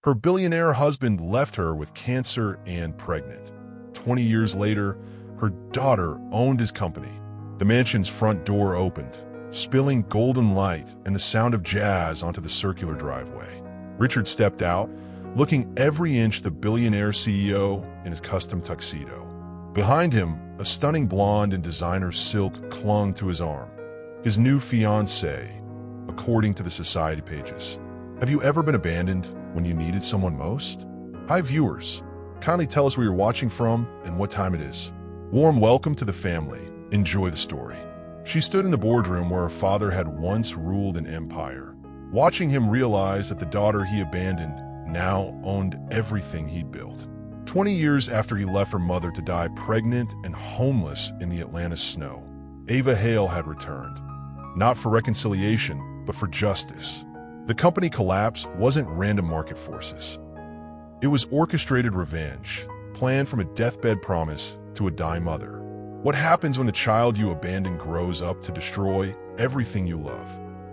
Her billionaire husband left her with cancer and pregnant. 20 years later, her daughter owned his company. The mansion's front door opened, spilling golden light and the sound of jazz onto the circular driveway. Richard stepped out, looking every inch the billionaire CEO in his custom tuxedo. Behind him, a stunning blonde in designer silk clung to his arm. His new fiancée, according to the society pages. Have you ever been abandoned when you needed someone most? Hi viewers, kindly tell us where you're watching from and what time it is. Warm welcome to the family. Enjoy the story. She stood in the boardroom where her father had once ruled an empire, watching him realize that the daughter he abandoned now owned everything he'd built. 20 years after he left her mother to die pregnant and homeless in the Atlanta snow, Ava Hale had returned, not for reconciliation, but for justice. The company collapse wasn't random market forces. It was orchestrated revenge, planned from a deathbed promise to a dying mother. What happens when the child you abandon grows up to destroy everything you love?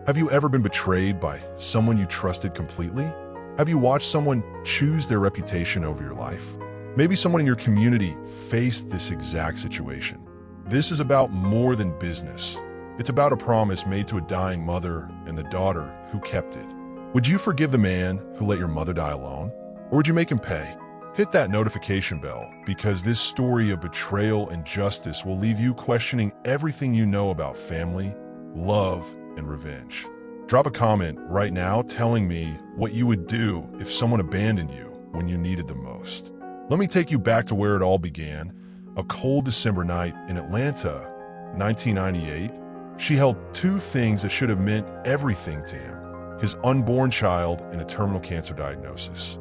Have you ever been betrayed by someone you trusted completely? Have you watched someone choose their reputation over your life? Maybe someone in your community faced this exact situation. This is about more than business. It's about a promise made to a dying mother and the daughter who kept it. Would you forgive the man who let your mother die alone? Or would you make him pay? Hit that notification bell because this story of betrayal and justice will leave you questioning everything you know about family, love, and revenge. Drop a comment right now telling me what you would do if someone abandoned you when you needed them most. Let me take you back to where it all began. A cold December night in Atlanta, 1998. She held two things that should have meant everything to him: his unborn child and a terminal cancer diagnosis.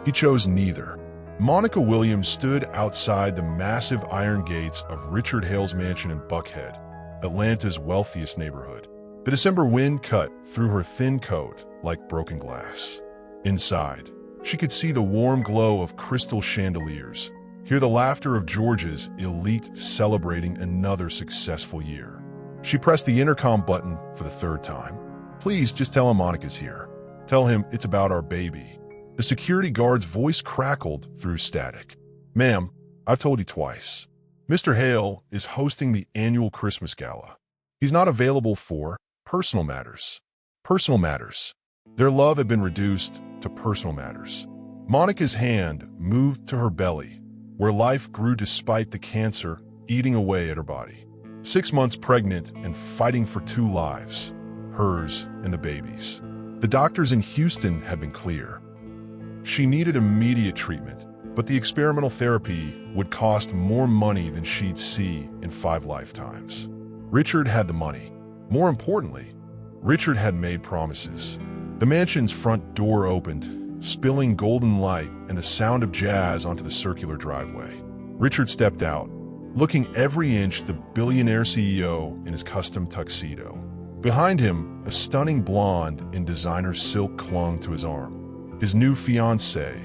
He chose neither. Monica Williams stood outside the massive iron gates of Richard Hale's mansion in Buckhead, Atlanta's wealthiest neighborhood. The December wind cut through her thin coat like broken glass. Inside, she could see the warm glow of crystal chandeliers, hear the laughter of George's elite celebrating another successful year. She pressed the intercom button for the third time. Please just tell him Monica's here. Tell him it's about our baby. The security guard's voice crackled through static. Ma'am, I've told you twice. Mr. Hale is hosting the annual Christmas gala. He's not available for personal matters. Personal matters. Their love had been reduced to personal matters. Monica's hand moved to her belly, where life grew despite the cancer eating away at her body. 6 months pregnant and fighting for 2 lives, hers and the baby's. The doctors in Houston had been clear. She needed immediate treatment, but the experimental therapy would cost more money than she'd see in 5 lifetimes. Richard had the money. More importantly, Richard had made promises. The mansion's front door opened, spilling golden light and the sound of jazz onto the circular driveway. Richard stepped out, looking every inch the billionaire CEO in his custom tuxedo. Behind him, a stunning blonde in designer silk clung to his arm. His new fiancée,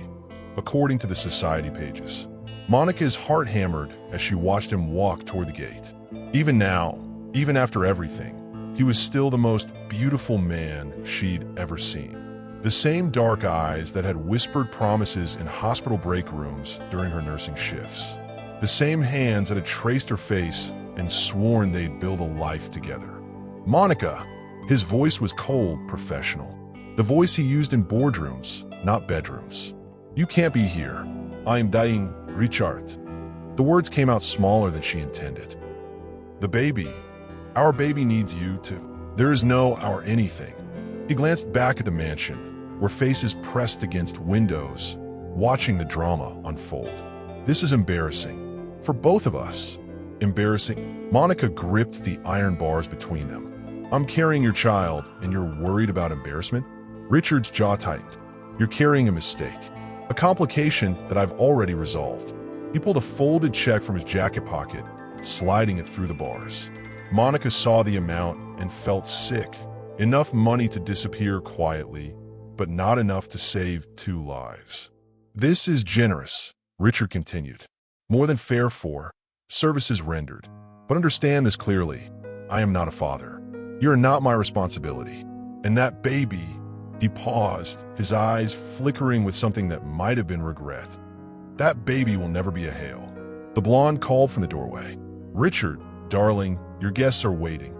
according to the society pages. Monica's heart hammered as she watched him walk toward the gate. Even now, even after everything, he was still the most beautiful man she'd ever seen. The same dark eyes that had whispered promises in hospital break rooms during her nursing shifts. The same hands that had traced her face and sworn they'd build a life together. Monica, his voice was cold, professional. The voice he used in boardrooms, not bedrooms. You can't be here. I'm dying, Richard. The words came out smaller than she intended. The baby. Our baby needs you too. There is no our anything. He glanced back at the mansion, where faces pressed against windows, watching the drama unfold. This is embarrassing. For both of us. Embarrassing. Monica gripped the iron bars between them. I'm carrying your child, and you're worried about embarrassment? Richard's jaw tightened. You're carrying a mistake. A complication that I've already resolved. He pulled a folded check from his jacket pocket, sliding it through the bars. Monica saw the amount and felt sick. Enough money to disappear quietly, but not enough to save 2 lives. This is generous, Richard continued. More than fair for services rendered. But understand this clearly. I am not a father. You are not my responsibility. And that baby, He paused, his eyes flickering with something that might have been regret. "That baby will never be a Hale." The blonde called from the doorway. "Richard, darling, your guests are waiting."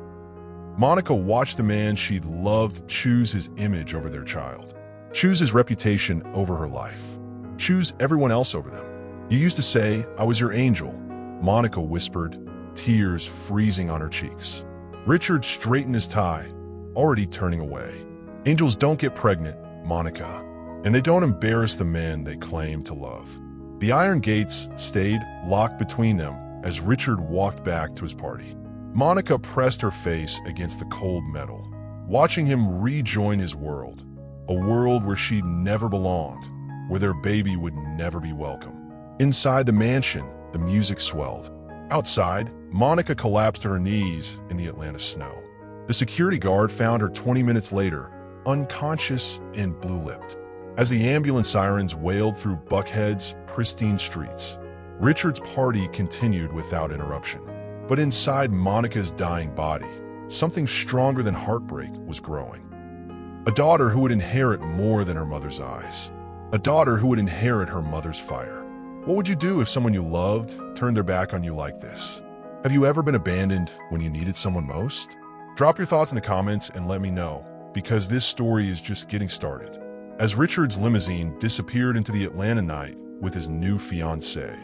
Monica watched the man she'd loved choose his image over their child, choose his reputation over her life, choose everyone else over them. "You used to say I was your angel," Monica whispered, tears freezing on her cheeks. Richard straightened his tie, already turning away. "Angels don't get pregnant, Monica, and they don't embarrass the men they claim to love." The iron gates stayed locked between them as Richard walked back to his party. Monica pressed her face against the cold metal, watching him rejoin his world, a world where she'd never belonged, where their baby would never be welcome. Inside the mansion, the music swelled. Outside, Monica collapsed to her knees in the Atlanta snow. The security guard found her 20 minutes later, unconscious and blue-lipped. As the ambulance sirens wailed through Buckhead's pristine streets, Richard's party continued without interruption. But inside Monica's dying body, something stronger than heartbreak was growing. A daughter who would inherit more than her mother's eyes. A daughter who would inherit her mother's fire. What would you do if someone you loved turned their back on you like this? Have you ever been abandoned when you needed someone most? Drop your thoughts in the comments and let me know, because this story is just getting started. As Richard's limousine disappeared into the Atlanta night with his new fiancée,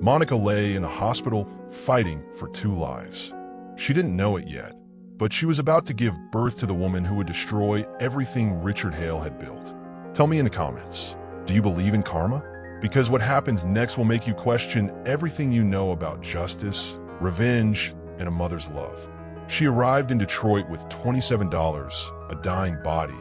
Monica lay in the hospital fighting for 2 lives. She didn't know it yet, but she was about to give birth to the woman who would destroy everything Richard Hale had built. Tell me in the comments, do you believe in karma? Because what happens next will make you question everything you know about justice, revenge, and a mother's love. She arrived in Detroit with $27, a dying body,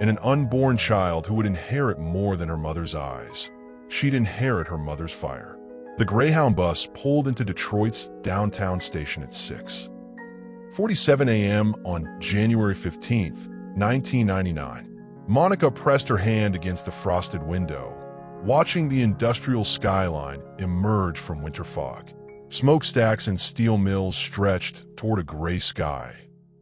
and an unborn child who would inherit more than her mother's eyes. She'd inherit her mother's fire. The Greyhound bus pulled into Detroit's downtown station at 6:47 a.m. on January 15th, 1999. Monica pressed her hand against the frosted window, watching the industrial skyline emerge from winter fog. Smokestacks and steel mills stretched toward a gray sky.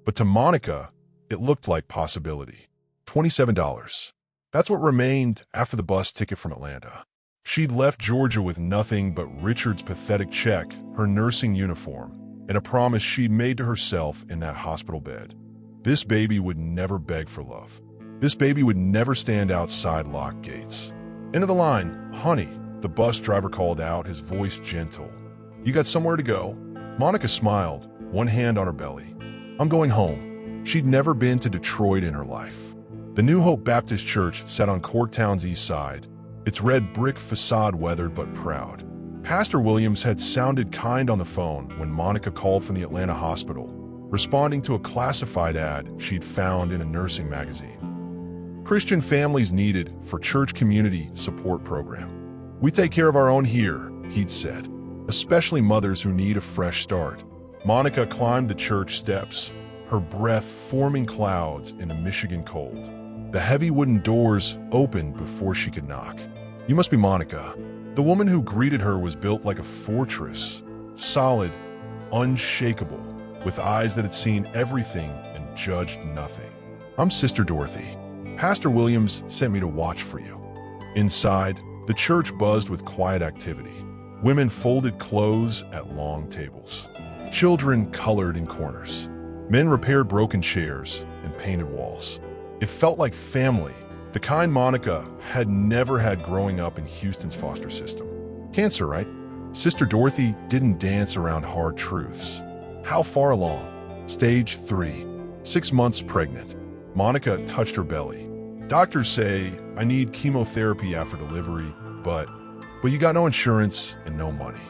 But to Monica, it looked like possibility. $27. That's what remained after the bus ticket from Atlanta. She'd left Georgia with nothing but Richard's pathetic check, her nursing uniform, and a promise she'd made to herself in that hospital bed. This baby would never beg for love. This baby would never stand outside locked gates. "End of the line, honey," the bus driver called out, his voice gentle. "You got somewhere to go?" Monica smiled, one hand on her belly. "I'm going home." She'd never been to Detroit in her life. The New Hope Baptist Church sat on Corktown's east side, its red brick facade weathered but proud. Pastor Williams had sounded kind on the phone when Monica called from the Atlanta hospital, responding to a classified ad she'd found in a nursing magazine. Christian families needed for church community support program. "We take care of our own here," he'd said, "especially mothers who need a fresh start." Monica climbed the church steps, her breath forming clouds in the Michigan cold. The heavy wooden doors opened before she could knock. "You must be Monica." The woman who greeted her was built like a fortress, solid, unshakable, with eyes that had seen everything and judged nothing. "I'm Sister Dorothy. Pastor Williams sent me to watch for you." Inside, the church buzzed with quiet activity. Women folded clothes at long tables. Children colored in corners. Men repaired broken chairs and painted walls. It felt like family, the kind Monica had never had growing up in Houston's foster system. Cancer, right? Sister Dorothy didn't dance around hard truths. How far along? Stage 3. 6 months pregnant. Monica touched her belly. "Doctors say I need chemotherapy after delivery, but you got no insurance and no money."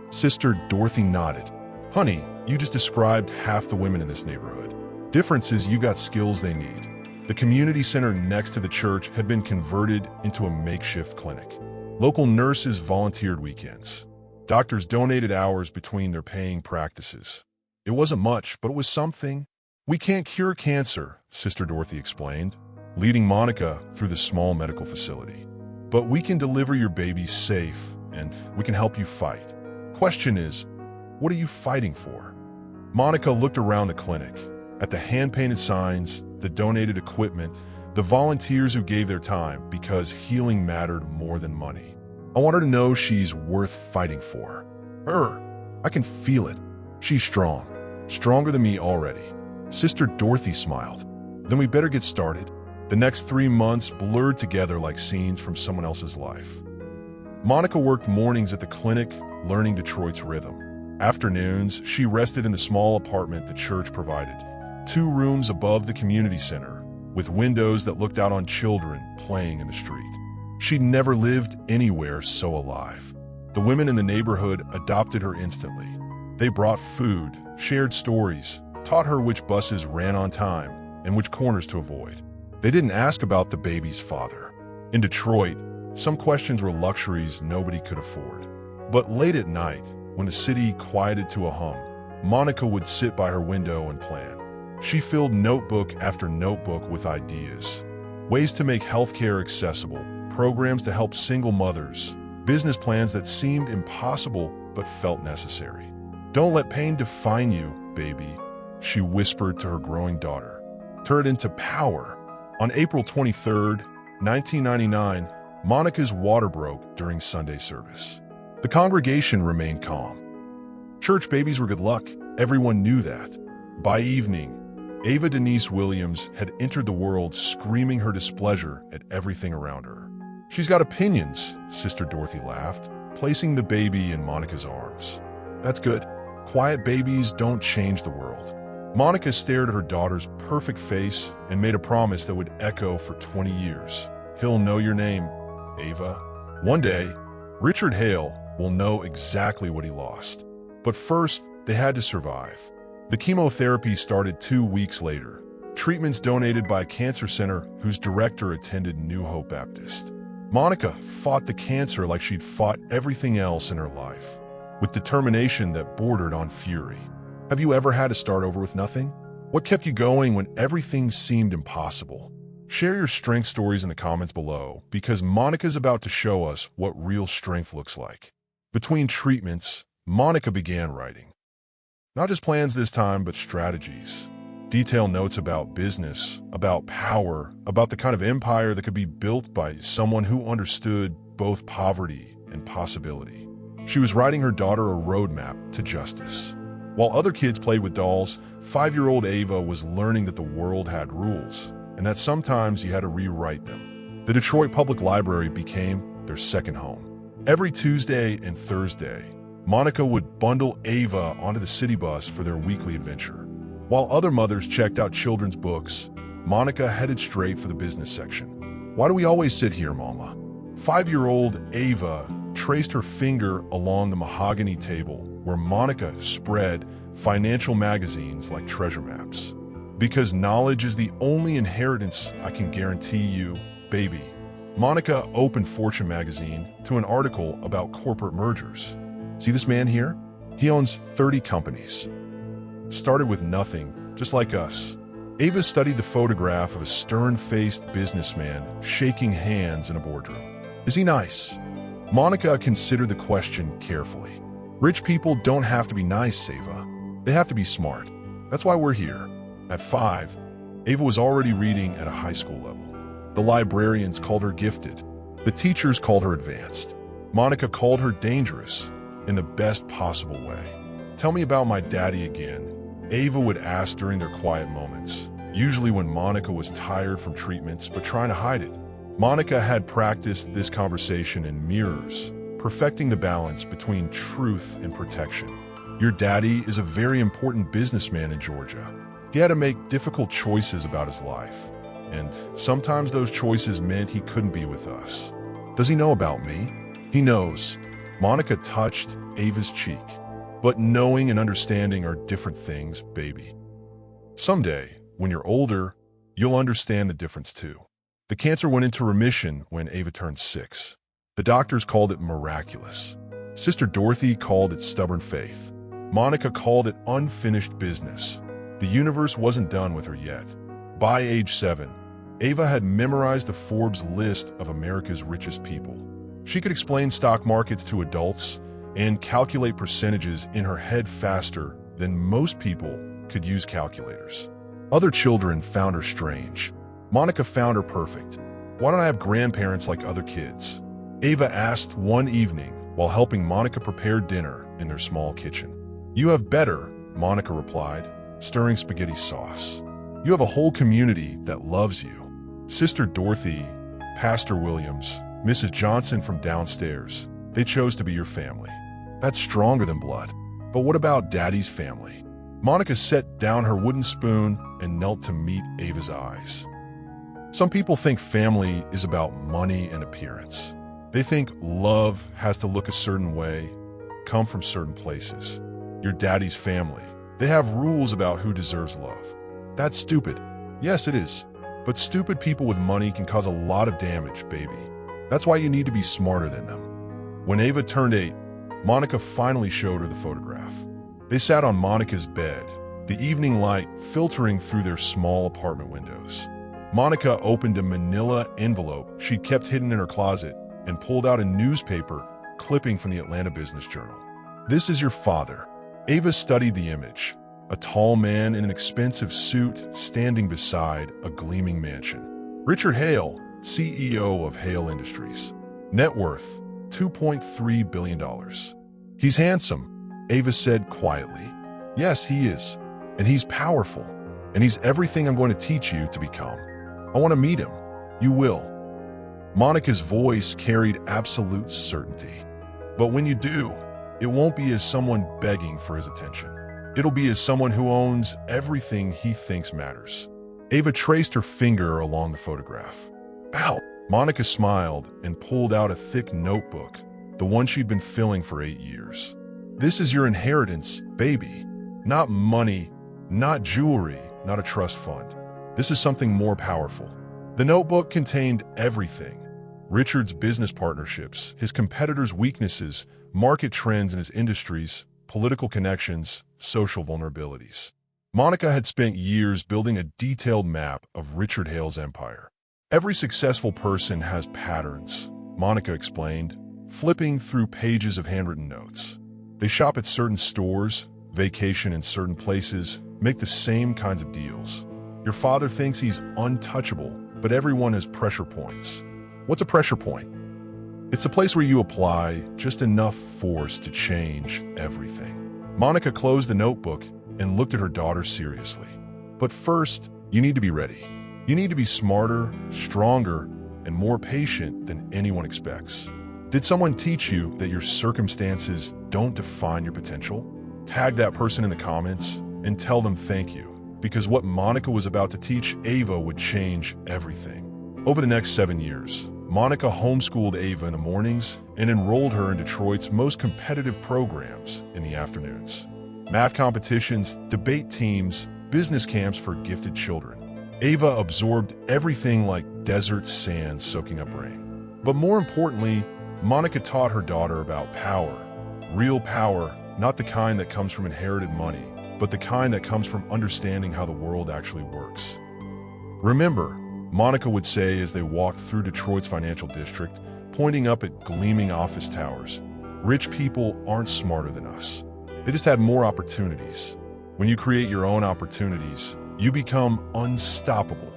Sister Dorothy nodded. "Honey, you just described half the women in this neighborhood. Difference is you got skills they need." The community center next to the church had been converted into a makeshift clinic. Local nurses volunteered weekends. Doctors donated hours between their paying practices. It wasn't much, but it was something. "We can't cure cancer," Sister Dorothy explained, leading Monica through the small medical facility. "But we can deliver your baby safe, and we can help you fight. Question is, what are you fighting for?" Monica looked around the clinic, at the hand-painted signs, the donated equipment, the volunteers who gave their time because healing mattered more than money. I want her to know she's worth fighting for. I can feel it. She's strong, stronger than me already. Sister Dorothy smiled. Then we better get started. The next 3 months blurred together like scenes from someone else's life. Monica worked mornings at the clinic, learning Detroit's rhythm. Afternoons, she rested in the small apartment the church provided, 2 rooms above the community center, with windows that looked out on children playing in the street. She'd never lived anywhere so alive. The women in the neighborhood adopted her instantly. They brought food, shared stories, taught her which buses ran on time and which corners to avoid. They didn't ask about the baby's father. In Detroit, some questions were luxuries nobody could afford. But late at night, when the city quieted to a hum, Monica would sit by her window and plan. She filled notebook after notebook with ideas. Ways to make healthcare accessible, programs to help single mothers, business plans that seemed impossible but felt necessary. "Don't let pain define you, baby," she whispered to her growing daughter. "Turn it into power." On April 23, 1999, Monica's water broke during Sunday service. The congregation remained calm. Church babies were good luck. Everyone knew that. By evening, Ava Denise Williams had entered the world screaming her displeasure at everything around her. "She's got opinions," Sister Dorothy laughed, placing the baby in Monica's arms. "That's good. Quiet babies don't change the world." Monica stared at her daughter's perfect face and made a promise that would echo for 20 years. "He'll know your name, Ava. One day, Richard Hale will know exactly what he lost." But first, they had to survive. The chemotherapy started 2 weeks later. Treatments donated by a cancer center whose director attended New Hope Baptist. Monica fought the cancer like she'd fought everything else in her life, with determination that bordered on fury. Have you ever had to start over with nothing? What kept you going when everything seemed impossible? Share your strength stories in the comments below, because Monica's about to show us what real strength looks like. Between treatments, Monica began writing. Not just plans this time, but strategies. Detailed notes about business, about power, about the kind of empire that could be built by someone who understood both poverty and possibility. She was writing her daughter a roadmap to justice. While other kids played with dolls, 5-year-old Ava was learning that the world had rules, and that sometimes you had to rewrite them. The Detroit Public Library became their second home. Every Tuesday and Thursday, Monica would bundle Ava onto the city bus for their weekly adventure. While other mothers checked out children's books, Monica headed straight for the business section. "Why do we always sit here, Mama?" 5-year-old Ava traced her finger along the mahogany table where Monica spread financial magazines like treasure maps. "Because knowledge is the only inheritance I can guarantee you, baby." Monica opened Fortune magazine to an article about corporate mergers. "See this man here? He owns 30 companies. Started with nothing, just like us." Ava studied the photograph of a stern-faced businessman shaking hands in a boardroom. "Is he nice?" Monica considered the question carefully. "Rich people don't have to be nice, Ava. They have to be smart. That's why we're here." At 5, Ava was already reading at a high school level. The librarians called her gifted. The teachers called her advanced. Monica called her dangerous, in the best possible way. "Tell me about my daddy again," Ava would ask during their quiet moments, usually when Monica was tired from treatments but trying to hide it. Monica had practiced this conversation in mirrors, perfecting the balance between truth and protection. "Your daddy is a very important businessman in Georgia. He had to make difficult choices about his life, and sometimes those choices meant he couldn't be with us. Does he know about me?" "He knows." Monica touched Ava's cheek. "But knowing and understanding are different things, baby. Someday, when you're older, you'll understand the difference too." The cancer went into remission when Ava turned 6. The doctors called it miraculous. Sister Dorothy called it stubborn faith. Monica called it unfinished business. The universe wasn't done with her yet. By age 7, Ava had memorized the Forbes list of America's richest people. She could explain stock markets to adults and calculate percentages in her head faster than most people could use calculators. Other children found her strange. Monica found her perfect. Why don't I have grandparents like other kids? Ava asked one evening while helping Monica prepare dinner in their small kitchen. You have better, Monica replied, stirring spaghetti sauce. You have a whole community that loves you. Sister Dorothy, Pastor Williams, Mrs. Johnson from downstairs, they chose to be your family. That's stronger than blood. But what about Daddy's family? Monica set down her wooden spoon and knelt to meet Ava's eyes. Some people think family is about money and appearance. They think love has to look a certain way, come from certain places. Your daddy's family, they have rules about who deserves love. That's stupid. Yes, it is. But stupid people with money can cause a lot of damage, baby. That's why you need to be smarter than them. When Ava turned 8, Monica finally showed her the photograph. They sat on Monica's bed, the evening light filtering through their small apartment windows. Monica opened a manila envelope she'd kept hidden in her closet and pulled out a newspaper clipping from the Atlanta Business Journal. This is your father. Ava studied the image, a tall man in an expensive suit standing beside a gleaming mansion. Richard Hale, CEO of Hale Industries. Net worth, $2.3 billion. He's handsome, Ava said quietly. Yes, he is. And he's powerful. And he's everything I'm going to teach you to become. I want to meet him. You will. Monica's voice carried absolute certainty. But when you do, it won't be as someone begging for his attention. It'll be as someone who owns everything he thinks matters. Ava traced her finger along the photograph. Ow! Monica smiled and pulled out a thick notebook, the one she'd been filling for 8 years. This is your inheritance, baby. Not money, not jewelry, not a trust fund. This is something more powerful. The notebook contained everything. Richard's business partnerships, his competitors' weaknesses, market trends in his industries, political connections, social vulnerabilities. Monica had spent years building a detailed map of Richard Hale's empire. Every successful person has patterns, Monica explained, flipping through pages of handwritten notes. They shop at certain stores, vacation in certain places, make the same kinds of deals. Your father thinks he's untouchable, but everyone has pressure points. What's a pressure point? It's a place where you apply just enough force to change everything. Monica closed the notebook and looked at her daughter seriously. But first, you need to be ready. You need to be smarter, stronger, and more patient than anyone expects. Did someone teach you that your circumstances don't define your potential? Tag that person in the comments and tell them thank you, because what Monica was about to teach Ava would change everything. Over the next 7 years, Monica homeschooled Ava in the mornings and enrolled her in Detroit's most competitive programs in the afternoons. Math competitions, debate teams, business camps for gifted children. Ava absorbed everything like desert sand soaking up rain. But more importantly, Monica taught her daughter about power. Real power, not the kind that comes from inherited money, but the kind that comes from understanding how the world actually works. Remember, Monica would say as they walked through Detroit's financial district, pointing up at gleaming office towers, rich people aren't smarter than us. They just had more opportunities. When you create your own opportunities, you become unstoppable.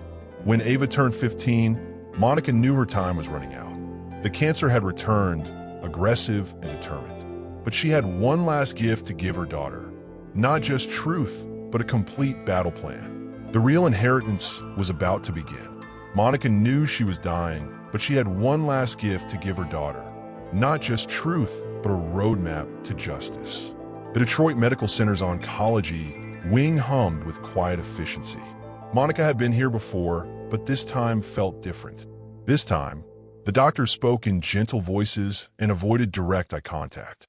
When Ava turned 15, Monica knew her time was running out. The cancer had returned, aggressive and determined. But she had one last gift to give her daughter. Not just truth, but a complete battle plan. The real inheritance was about to begin. Monica knew she was dying, but she had one last gift to give her daughter. Not just truth, but a roadmap to justice. The Detroit Medical Center's oncology wing hummed with quiet efficiency. Monica had been here before, but this time felt different. This time, the doctor spoke in gentle voices and avoided direct eye contact.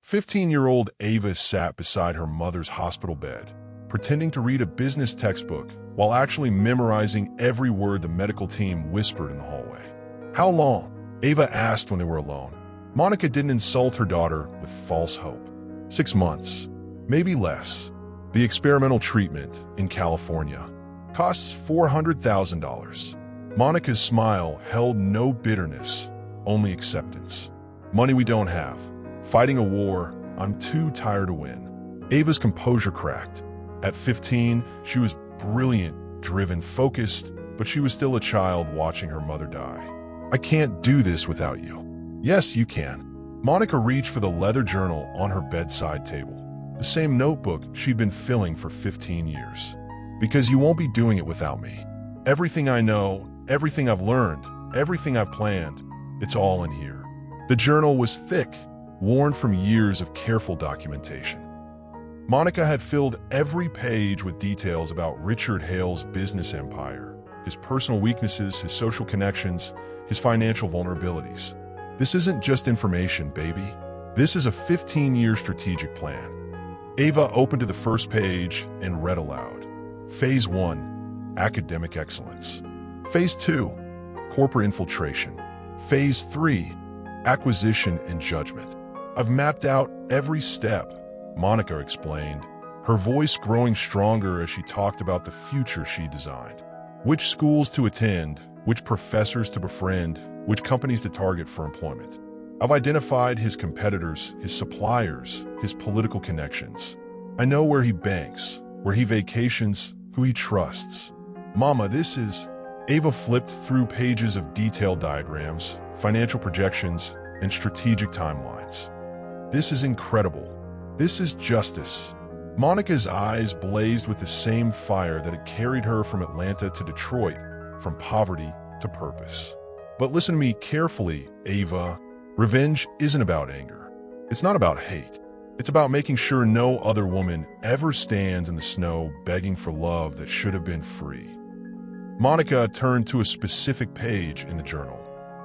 15-year-old Ava sat beside her mother's hospital bed, pretending to read a business textbook while actually memorizing every word the medical team whispered in the hallway. How long? Ava asked when they were alone. Monica didn't insult her daughter with false hope. 6 months, maybe less. The experimental treatment in California costs $400,000. Monica's smile held no bitterness, only acceptance. Money we don't have. Fighting a war I'm too tired to win. Ava's composure cracked. At 15, she was brilliant, driven, focused, but she was still a child watching her mother die. "I can't do this without you." "Yes, you can." Monica reached for the leather journal on her bedside table, the same notebook she'd been filling for 15 years. "Because you won't be doing it without me. Everything I know, everything I've learned, everything I've planned, it's all in here." The journal was thick, worn from years of careful documentation. Monica had filled every page with details about Richard Hale's business empire, his personal weaknesses, his social connections, his financial vulnerabilities. "This isn't just information, baby. This is a 15-year strategic plan." Ava opened to the first page and read aloud. Phase 1, academic excellence. Phase 2, corporate infiltration. Phase 3, acquisition and judgment. "I've mapped out every step," Monica explained, her voice growing stronger as she talked about the future she designed. Which schools to attend, which professors to befriend, which companies to target for employment. "I've identified his competitors, his suppliers, his political connections. I know where he banks, where he vacations, who he trusts." "Mama, this is..." Ava flipped through pages of detailed diagrams, financial projections, and strategic timelines. "This is incredible. This is justice." Monica's eyes blazed with the same fire that had carried her from Atlanta to Detroit, from poverty to purpose. "But listen to me carefully, Ava. Revenge isn't about anger. It's not about hate. It's about making sure no other woman ever stands in the snow begging for love that should have been free." Monica turned to a specific page in the journal,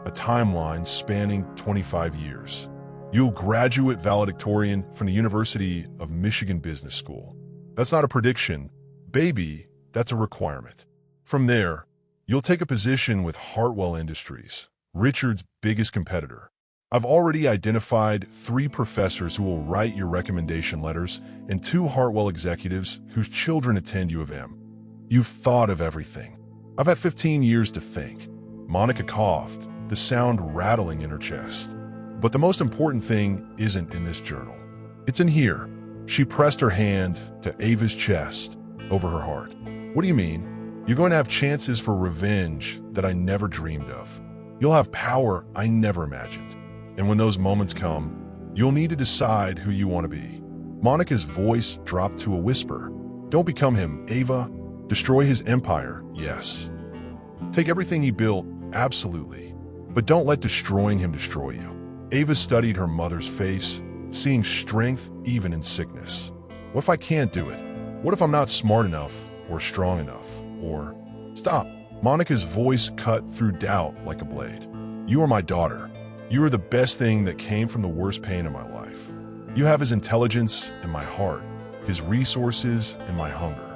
a timeline spanning 25 years. "You'll graduate valedictorian from the University of Michigan Business School. That's not a prediction, baby, that's a requirement. From there, you'll take a position with Hartwell Industries, Richard's biggest competitor. I've already identified 3 professors who will write your recommendation letters and 2 Hartwell executives whose children attend U of M. You've thought of everything. I've had 15 years to think." Monica coughed, the sound rattling in her chest. "But the most important thing isn't in this journal. It's in here." She pressed her hand to Ava's chest, over her heart. "What do you mean?" "You're going to have chances for revenge that I never dreamed of. You'll have power I never imagined. And when those moments come, you'll need to decide who you want to be." Monica's voice dropped to a whisper. "Don't become him, Ava. Destroy his empire, yes. Take everything he built, absolutely. But don't let destroying him destroy you." Ava studied her mother's face, seeing strength even in sickness. "What if I can't do it? What if I'm not smart enough, or strong enough, or..." "Stop." Monica's voice cut through doubt like a blade. "You are my daughter. You are the best thing that came from the worst pain in my life. You have his intelligence and my heart, his resources and my hunger.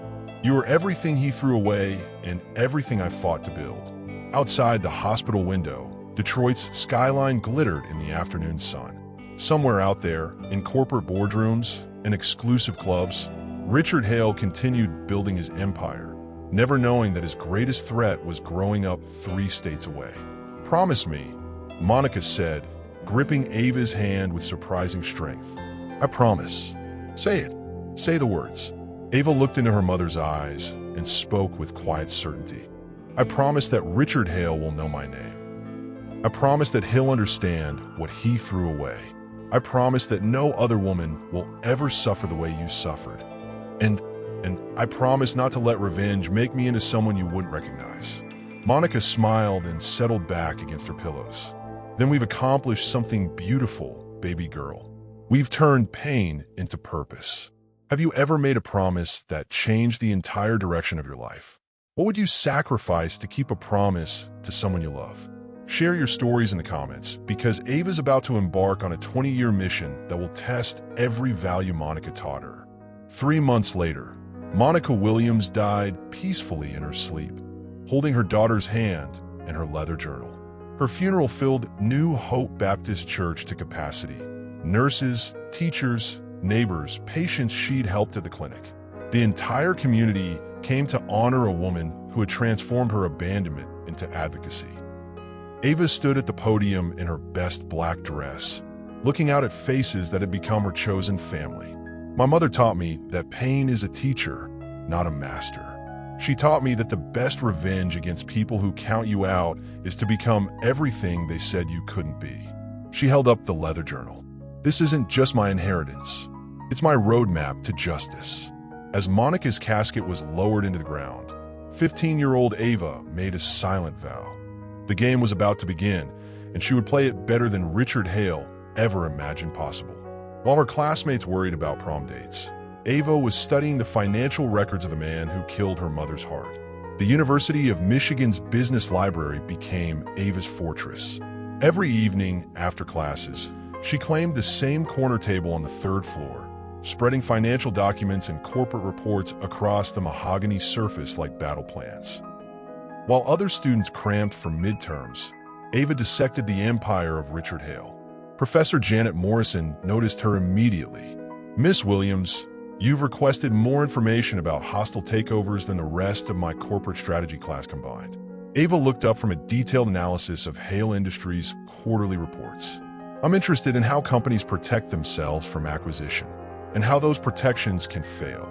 You are everything he threw away and everything I fought to build." Outside the hospital window, Detroit's skyline glittered in the afternoon sun. Somewhere out there, in corporate boardrooms and exclusive clubs, Richard Hale continued building his empire, never knowing that his greatest threat was growing up 3 states away. "Promise me," Monica said, gripping Ava's hand with surprising strength. "I promise. Say it. Say the words." Ava looked into her mother's eyes and spoke with quiet certainty. "I promise that Richard Hale will know my name. I promise that he'll understand what he threw away. I promise that no other woman will ever suffer the way you suffered. And I promise not to let revenge make me into someone you wouldn't recognize." Monica smiled and settled back against her pillows. "Then we've accomplished something beautiful, baby girl. We've turned pain into purpose." Have you ever made a promise that changed the entire direction of your life? What would you sacrifice to keep a promise to someone you love? Share your stories in the comments, because Ava's about to embark on a 20-year mission that will test every value Monica taught her. 3 months later, Monica Williams died peacefully in her sleep, holding her daughter's hand and her leather journal. Her funeral filled New Hope Baptist Church to capacity. Nurses, teachers, neighbors, patients she'd helped at the clinic. The entire community came to honor a woman who had transformed her abandonment into advocacy. Ava stood at the podium in her best black dress, looking out at faces that had become her chosen family. "My mother taught me that pain is a teacher, not a master. She taught me that the best revenge against people who count you out is to become everything they said you couldn't be. She held up the leather journal. This isn't just my inheritance. It's my roadmap to justice. As Monica's casket was lowered into the ground, 15-year-old Ava made a silent vow. The game was about to begin, and she would play it better than Richard Hale ever imagined possible. While her classmates worried about prom dates, Ava was studying the financial records of the man who killed her mother's heart. The University of Michigan's business library became Ava's fortress. Every evening after classes, she claimed the same corner table on the third floor, spreading financial documents and corporate reports across the mahogany surface like battle plans. While other students crammed for midterms, Ava dissected the empire of Richard Hale. Professor Janet Morrison noticed her immediately. "Miss Williams, you've requested more information about hostile takeovers than the rest of my corporate strategy class combined." Ava looked up from a detailed analysis of Hale Industries' quarterly reports. "I'm interested in how companies protect themselves from acquisition, and how those protections can fail.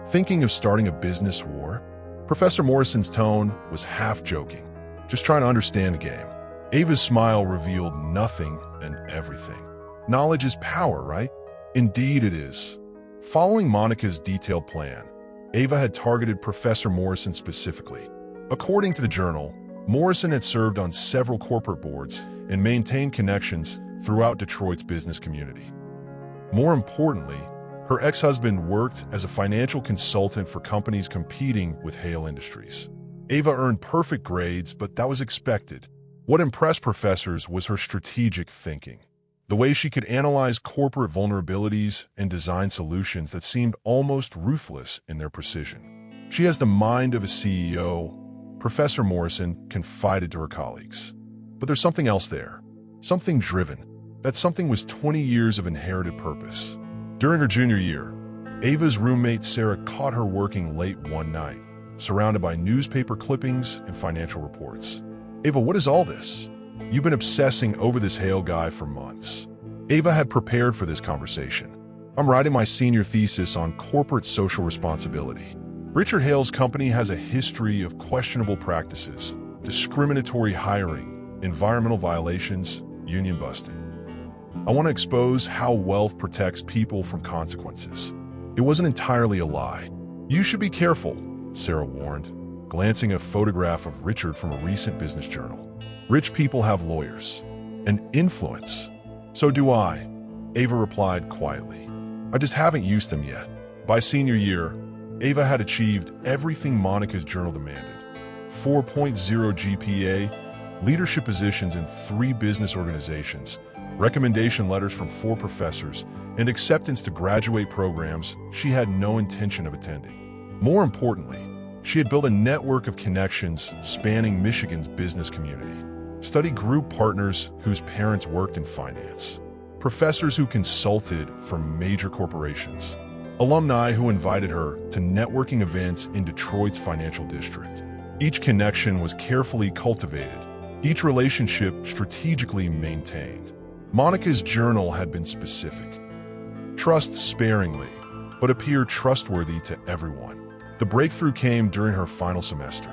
Thinking of starting a business war?" Professor Morrison's tone was half joking. "Just trying to understand the game." Ava's smile revealed nothing and everything. "Knowledge is power, right?" "Indeed it is." Following Monica's detailed plan, Ava had targeted Professor Morrison specifically. According to the journal, Morrison had served on several corporate boards and maintained connections throughout Detroit's business community. More importantly, her ex-husband worked as a financial consultant for companies competing with Hale Industries. Ava earned perfect grades, but that was expected. What impressed professors was her strategic thinking. The way she could analyze corporate vulnerabilities and design solutions that seemed almost ruthless in their precision. "She has the mind of a CEO," Professor Morrison confided to her colleagues. "But there's something else there. Something driven. That something was 20 years of inherited purpose." During her junior year, Ava's roommate Sarah caught her working late one night, surrounded by newspaper clippings and financial reports. "Ava, what is all this? You've been obsessing over this Hale guy for months." Ava had prepared for this conversation. "I'm writing my senior thesis on corporate social responsibility. Richard Hale's company has a history of questionable practices, discriminatory hiring, environmental violations, union busting. I want to expose how wealth protects people from consequences. It wasn't entirely a lie." "You should be careful," Sarah warned, glancing at a photograph of Richard from a recent business journal. "Rich people have lawyers and influence." "So do I," Ava replied quietly. "I just haven't used them yet." By senior year, Ava had achieved everything Monica's journal demanded: 4.0 GPA, leadership positions in 3 business organizations, recommendation letters from 4 professors, and acceptance to graduate programs she had no intention of attending. More importantly, she had built a network of connections spanning Michigan's business community. Study group partners whose parents worked in finance, professors who consulted for major corporations, alumni who invited her to networking events in Detroit's financial district. Each connection was carefully cultivated, each relationship strategically maintained. Monica's journal had been specific. Trust sparingly, but appear trustworthy to everyone. The breakthrough came during her final semester.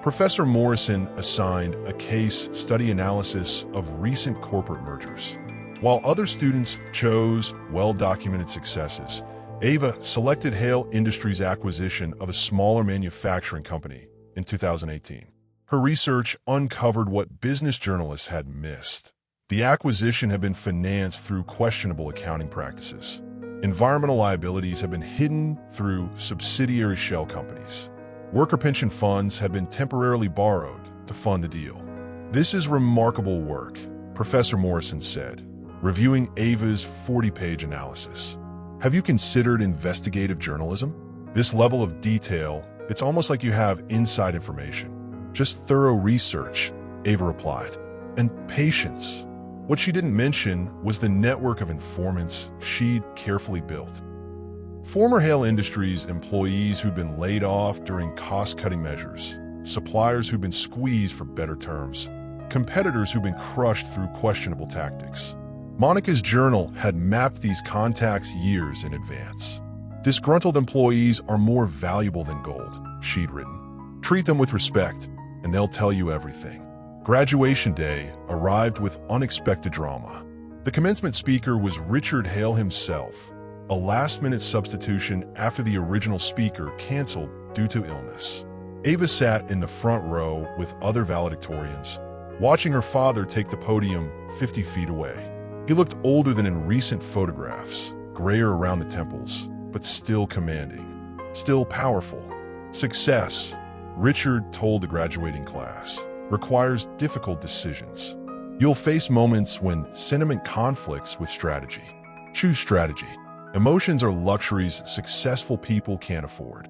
Professor Morrison assigned a case study analysis of recent corporate mergers. While other students chose well-documented successes, Ava selected Hale Industries' acquisition of a smaller manufacturing company in 2018. Her research uncovered what business journalists had missed. The acquisition had been financed through questionable accounting practices. Environmental liabilities had been hidden through subsidiary shell companies. Worker pension funds had been temporarily borrowed to fund the deal. "This is remarkable work," Professor Morrison said, reviewing Ava's 40-page analysis. "Have you considered investigative journalism? This level of detail, it's almost like you have inside information." "Just thorough research," Ava replied, "and patience." What she didn't mention was the network of informants she'd carefully built. Former Hale Industries employees who'd been laid off during cost-cutting measures, suppliers who'd been squeezed for better terms, competitors who'd been crushed through questionable tactics. Monica's journal had mapped these contacts years in advance. "Disgruntled employees are more valuable than gold," she'd written. Treat them with respect, and they'll tell you everything. Graduation day arrived with unexpected drama. The commencement speaker was Richard Hale himself, a last-minute substitution after the original speaker canceled due to illness. Ava sat in the front row with other valedictorians, watching her father take the podium 50 feet away. He looked older than in recent photographs, grayer around the temples, but still commanding, still powerful. Success, Richard told the graduating class, requires difficult decisions. You'll face moments when sentiment conflicts with strategy. Choose strategy. Emotions are luxuries successful people can't afford.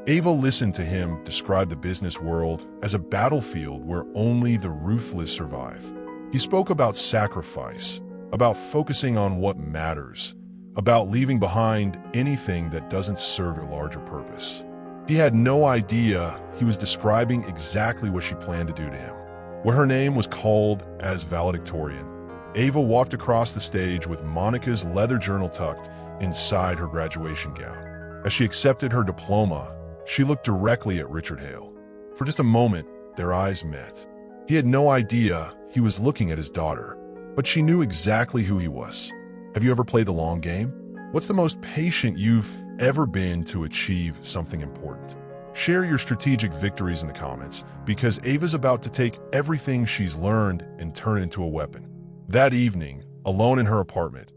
Ava listened to him describe the business world as a battlefield where only the ruthless survive. He spoke about sacrifice, about focusing on what matters, about leaving behind anything that doesn't serve a larger purpose. He had no idea he was describing exactly what she planned to do to him. When her name was called as valedictorian, Ava walked across the stage with Monica's leather journal tucked inside her graduation gown. As she accepted her diploma, she looked directly at Richard Hale. For just a moment, their eyes met. He had no idea he was looking at his daughter, but she knew exactly who he was. Have you ever played the long game? What's the most patient you've ever been to achieve something important? Share your strategic victories in the comments, because Ava's about to take everything she's learned and turn it into a weapon. That evening, alone in her apartment,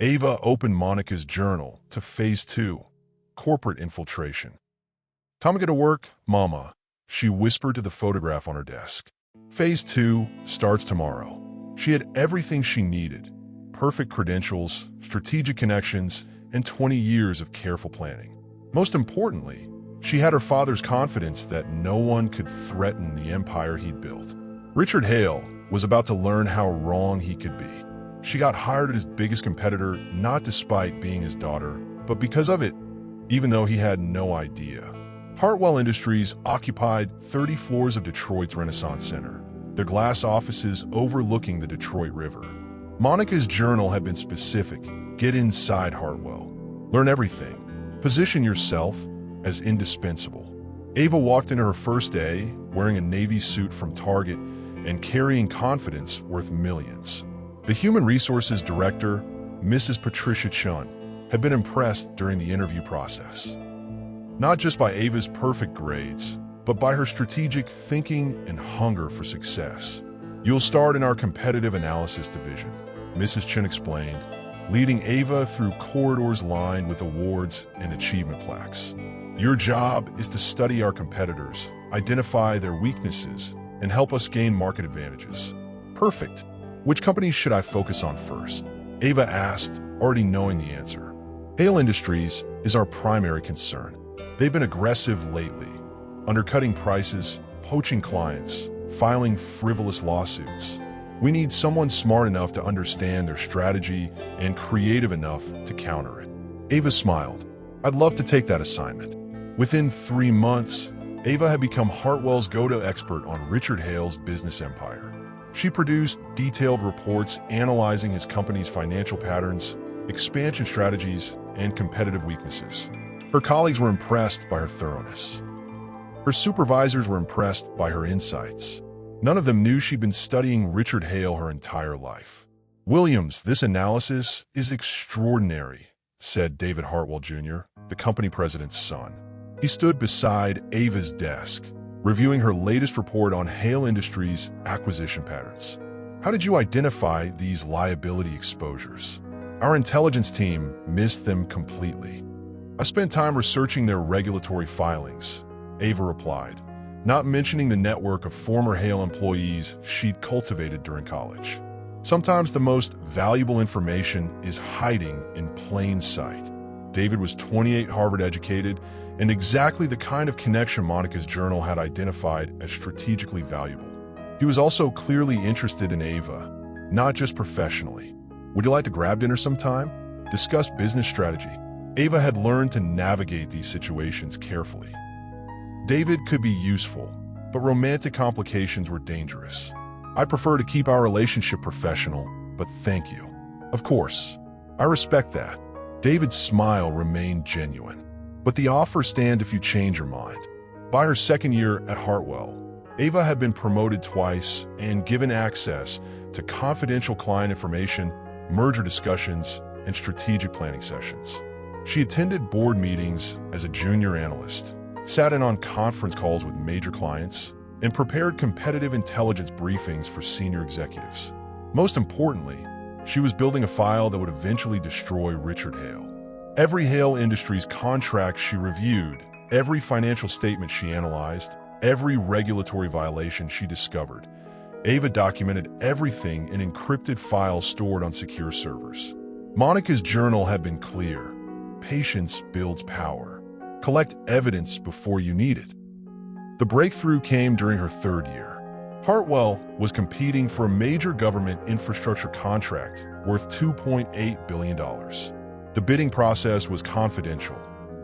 Ava opened Monica's journal to Phase 2, corporate infiltration. Time to get to work, Mama, she whispered to the photograph on her desk. Phase 2 starts tomorrow. She had everything she needed: perfect credentials, strategic connections, and 20 years of careful planning. Most importantly, she had her father's confidence that no one could threaten the empire he'd built. Richard Hale was about to learn how wrong he could be. She got hired at his biggest competitor not despite being his daughter, but because of it, even though he had no idea. Hartwell Industries occupied 30 floors of Detroit's Renaissance Center, their glass offices overlooking the Detroit River. Monica's journal had been specific: get inside Hartwell. Learn everything. Position yourself as indispensable. Ava walked into her first day wearing a navy suit from Target and carrying confidence worth millions. The human resources director, Mrs. Patricia Chun, had been impressed during the interview process. Not just by Ava's perfect grades, but by her strategic thinking and hunger for success. You'll start in our competitive analysis division, Mrs. Chun explained, leading Ava through corridors lined with awards and achievement plaques. Your job is to study our competitors, identify their weaknesses, and help us gain market advantages. Perfect. Which companies should I focus on first? Ava asked, already knowing the answer. Hale Industries is our primary concern. They've been aggressive lately, undercutting prices, poaching clients, filing frivolous lawsuits. We need someone smart enough to understand their strategy and creative enough to counter it. Ava smiled. I'd love to take that assignment. Within 3 months, Ava had become Hartwell's go-to expert on Richard Hale's business empire. She produced detailed reports analyzing his company's financial patterns, expansion strategies, and competitive weaknesses. Her colleagues were impressed by her thoroughness. Her supervisors were impressed by her insights. None of them knew she'd been studying Richard Hale her entire life. Williams, this analysis is extraordinary, said David Hartwell Jr., the company president's son. He stood beside Ava's desk, reviewing her latest report on Hale Industries' acquisition patterns. How did you identify these liability exposures? Our intelligence team missed them completely. I spent time researching their regulatory filings, Ava replied, not mentioning the network of former Hale employees she'd cultivated during college. Sometimes the most valuable information is hiding in plain sight. David was 28, Harvard educated, and exactly the kind of connection Monica's journal had identified as strategically valuable. He was also clearly interested in Ava, not just professionally. Would you like to grab dinner sometime? Discuss business strategy. Ava had learned to navigate these situations carefully. David could be useful, but romantic complications were dangerous. I prefer to keep our relationship professional, but thank you. Of course, I respect that. David's smile remained genuine. But the offer stands if you change your mind. By her second year at Hartwell, Ava had been promoted twice and given access to confidential client information, merger discussions, and strategic planning sessions. She attended board meetings as a junior analyst, sat in on conference calls with major clients, and prepared competitive intelligence briefings for senior executives. Most importantly, she was building a file that would eventually destroy Richard Hale. Every Hale Industries contract she reviewed, every financial statement she analyzed, every regulatory violation she discovered, Ava documented everything in encrypted files stored on secure servers. Monica's journal had been clear. Patience builds power. Collect evidence before you need it. The breakthrough came during her third year. Hartwell was competing for a major government infrastructure contract worth $2.8 billion. The bidding process was confidential,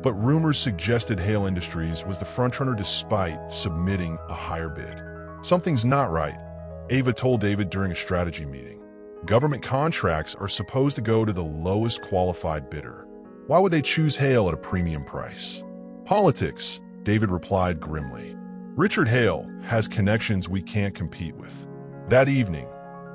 but rumors suggested Hale Industries was the frontrunner despite submitting a higher bid. Something's not right, Ava told David during a strategy meeting. Government contracts are supposed to go to the lowest qualified bidder. Why would they choose Hale at a premium price? Politics, David replied grimly. Richard Hale has connections we can't compete with. That evening,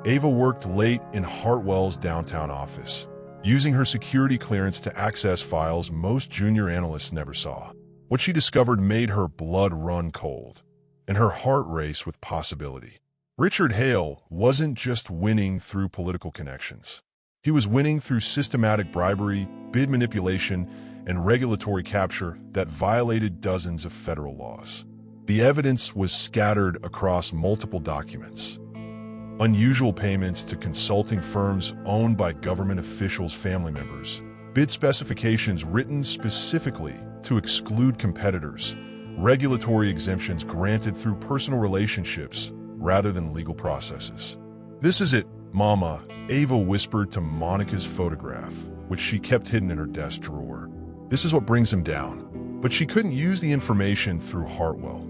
Ava worked late in Hartwell's downtown office, using her security clearance to access files most junior analysts never saw. What she discovered made her blood run cold, and her heart race with possibility. Richard Hale wasn't just winning through political connections. He was winning through systematic bribery, bid manipulation, and regulatory capture that violated dozens of federal laws. The evidence was scattered across multiple documents. Unusual payments to consulting firms owned by government officials' family members, bid specifications written specifically to exclude competitors, regulatory exemptions granted through personal relationships rather than legal processes. This is it, Mama, Ava whispered to Monica's photograph, which she kept hidden in her desk drawer. This is what brings him down. But she couldn't use the information through Hartwell.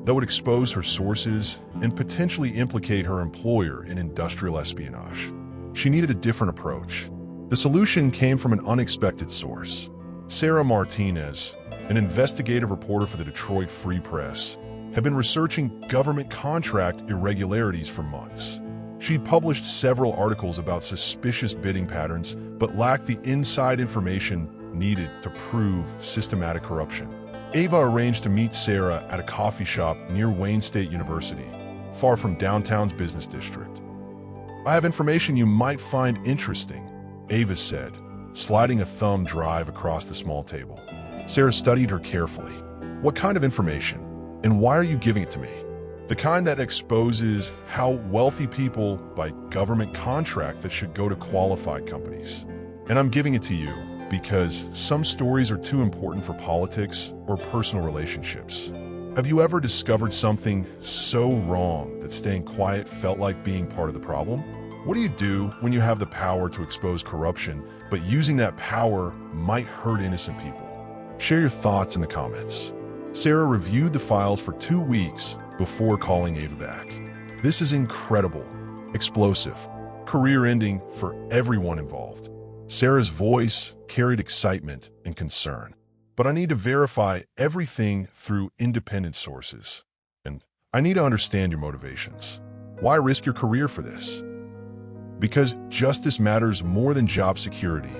That would expose her sources and potentially implicate her employer in industrial espionage. She needed a different approach. The solution came from an unexpected source. Sarah Martinez, an investigative reporter for the Detroit Free Press, had been researching government contract irregularities for months. She'd published several articles about suspicious bidding patterns, but lacked the inside information needed to prove systematic corruption. Ava arranged to meet Sarah at a coffee shop near Wayne State University, far from downtown's business district. I have information you might find interesting, Ava said, sliding a thumb drive across the small table. Sarah studied her carefully. What kind of information? And why are you giving it to me? The kind that exposes how wealthy people buy government contract that should go to qualified companies. And I'm giving it to you because some stories are too important for politics or personal relationships. Have you ever discovered something so wrong that staying quiet felt like being part of the problem? What do you do when you have the power to expose corruption, but using that power might hurt innocent people? Share your thoughts in the comments. Sarah reviewed the files for 2 weeks before calling Ava back. This is incredible, explosive, career-ending for everyone involved. Sarah's voice carried excitement and concern. But I need to verify everything through independent sources. And I need to understand your motivations. Why risk your career for this? Because justice matters more than job security,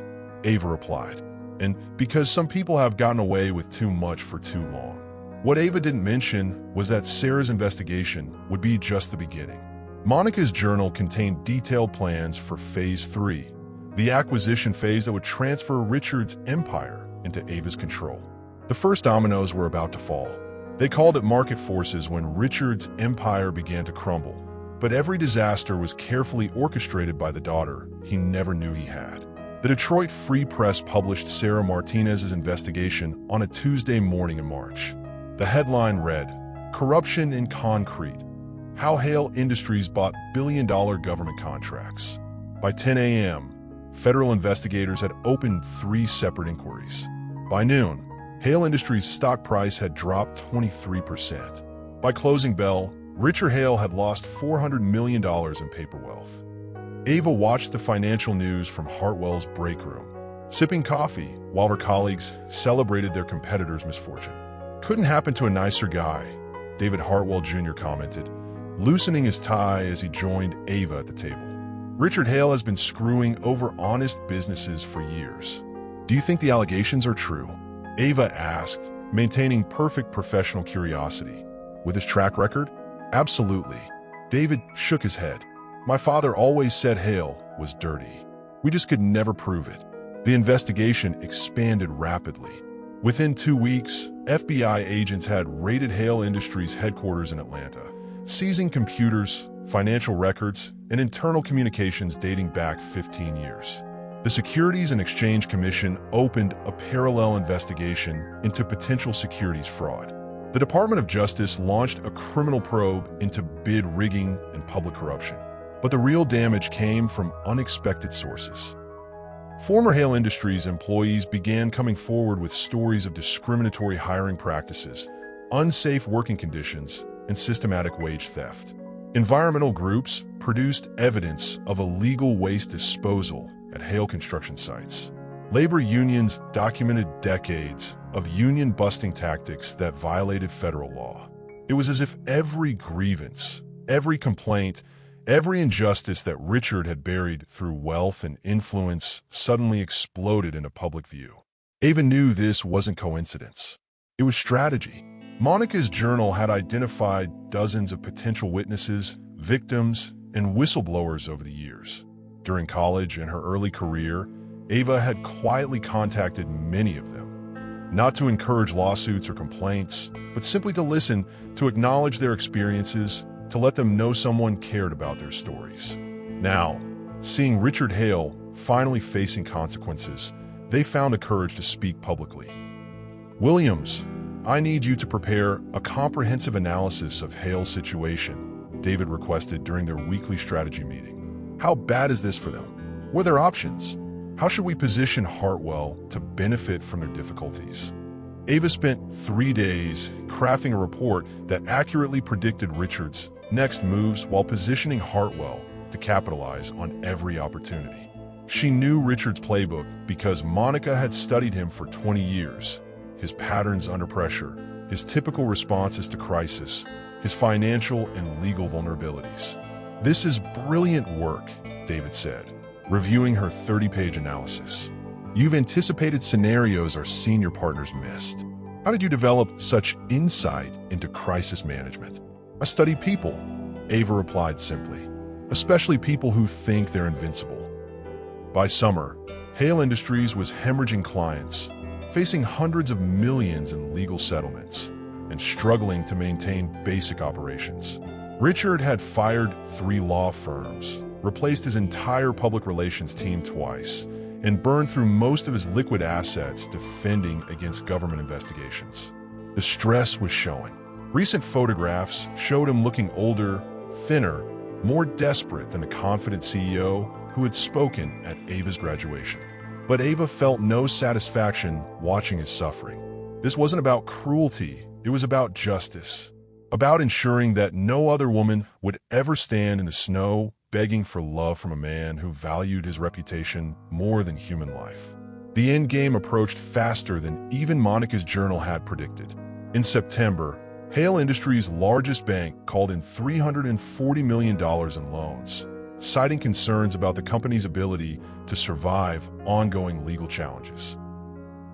Ava replied. And because some people have gotten away with too much for too long. What Ava didn't mention was that Sarah's investigation would be just the beginning. Monica's journal contained detailed plans for Phase 3, the acquisition phase that would transfer Richard's empire into Ava's control. The first dominoes were about to fall. They called it market forces when Richard's empire began to crumble, but every disaster was carefully orchestrated by the daughter he never knew he had. The Detroit Free Press published Sarah Martinez's investigation on a Tuesday morning in March. The headline read, "Corruption in Concrete: How Hale Industries Bought Billion-Dollar Government Contracts." By 10 a.m., federal investigators had opened 3 separate inquiries. By noon, Hale Industries' stock price had dropped 23%. By closing bell, Richard Hale had lost $400 million in paper wealth. Ava watched the financial news from Hartwell's break room, sipping coffee while her colleagues celebrated their competitor's misfortune. Couldn't happen to a nicer guy, David Hartwell Jr. commented, loosening his tie as he joined Ava at the table. Richard Hale has been screwing over honest businesses for years. Do you think the allegations are true? Ava asked, maintaining perfect professional curiosity. With his track record? Absolutely. David shook his head. My father always said Hale was dirty. We just could never prove it. The investigation expanded rapidly. Within 2 weeks, FBI agents had raided Hale Industries' headquarters in Atlanta, seizing computers, financial records, and internal communications dating back 15 years. The Securities and Exchange Commission opened a parallel investigation into potential securities fraud. The Department of Justice launched a criminal probe into bid rigging and public corruption. But the real damage came from unexpected sources. Former Hale Industries employees began coming forward with stories of discriminatory hiring practices, unsafe working conditions, and systematic wage theft. Environmental groups produced evidence of illegal waste disposal at Hale construction sites. Labor unions documented decades of union-busting tactics that violated federal law. It was as if every grievance, every complaint, every injustice that Richard had buried through wealth and influence suddenly exploded into public view. Ava knew this wasn't coincidence. It was strategy. Monica's journal had identified dozens of potential witnesses, victims, and whistleblowers over the years. During college and her early career, Ava had quietly contacted many of them, not to encourage lawsuits or complaints, but simply to listen, to acknowledge their experiences, to let them know someone cared about their stories. Now, seeing Richard Hale finally facing consequences, they found the courage to speak publicly. Williams, I need you to prepare a comprehensive analysis of Hale's situation, David requested during their weekly strategy meeting. How bad is this for them? What are their options? How should we position Hartwell to benefit from their difficulties? Ava spent 3 days crafting a report that accurately predicted Richard's next moves while positioning Hartwell to capitalize on every opportunity. She knew Richard's playbook because Monica had studied him for 20 years, his patterns under pressure, his typical responses to crisis, his financial and legal vulnerabilities. This is brilliant work, David said, reviewing her 30-page analysis. You've anticipated scenarios our senior partners missed. How did you develop such insight into crisis management? I study people, Ava replied simply, especially people who think they're invincible. By summer, Hale Industries was hemorrhaging clients, facing hundreds of millions in legal settlements, and struggling to maintain basic operations. Richard had fired 3 law firms, replaced his entire public relations team twice, and burned through most of his liquid assets defending against government investigations. The stress was showing. Recent photographs showed him looking older, thinner, more desperate than a confident CEO who had spoken at Ava's graduation. But Ava felt no satisfaction watching his suffering. This wasn't about cruelty, it was about justice. About ensuring that no other woman would ever stand in the snow begging for love from a man who valued his reputation more than human life. The end game approached faster than even Monica's journal had predicted. In September, Hale Industries' largest bank called in $340 million in loans, citing concerns about the company's ability to survive ongoing legal challenges.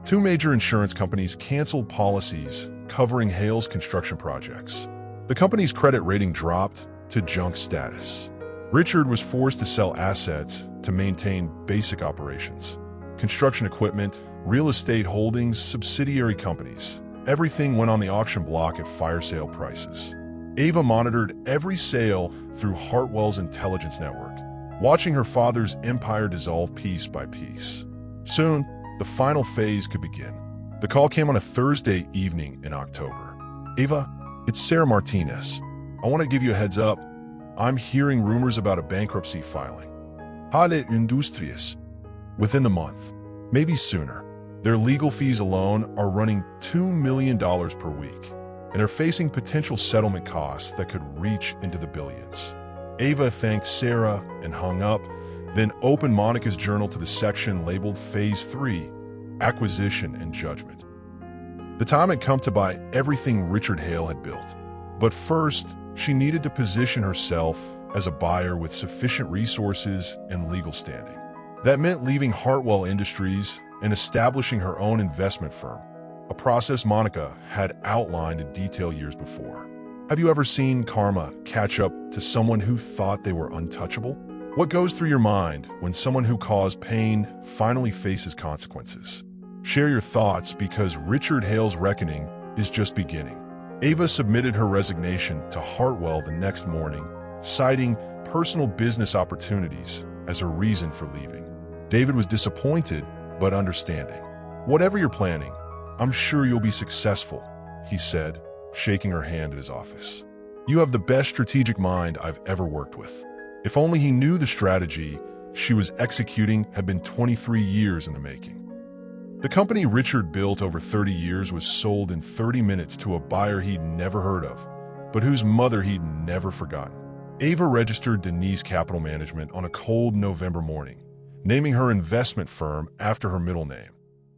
2 major insurance companies canceled policies covering Hale's construction projects. The company's credit rating dropped to junk status. Richard was forced to sell assets to maintain basic operations. Construction equipment, real estate holdings, subsidiary companies. Everything went on the auction block at fire sale prices. Ava monitored every sale through Hartwell's intelligence network, watching her father's empire dissolve piece by piece. Soon, the final phase could begin. The call came on a Thursday evening in October. Ava, it's Sarah Martinez. I want to give you a heads up. I'm hearing rumors about a bankruptcy filing. Hale Industries. Within the month, maybe sooner. Their legal fees alone are running $2 million per week and are facing potential settlement costs that could reach into the billions. Ava thanked Sarah and hung up, then opened Monica's journal to the section labeled Phase 3, Acquisition and Judgment. The time had come to buy everything Richard Hale had built. But first, she needed to position herself as a buyer with sufficient resources and legal standing. That meant leaving Hartwell Industries and establishing her own investment firm, a process Monica had outlined in detail years before. Have you ever seen karma catch up to someone who thought they were untouchable? What goes through your mind when someone who caused pain finally faces consequences? Share your thoughts because Richard Hale's reckoning is just beginning. Ava submitted her resignation to Hartwell the next morning, citing personal business opportunities as her reason for leaving. David was disappointed, but understanding. "Whatever you're planning, I'm sure you'll be successful," he said, shaking her hand at his office. "You have the best strategic mind I've ever worked with." If only he knew the strategy she was executing had been 23 years in the making. The company Richard built over 30 years was sold in 30 minutes to a buyer he'd never heard of, but whose mother he'd never forgotten. Ava registered Denise Capital Management on a cold November morning, naming her investment firm after her middle name.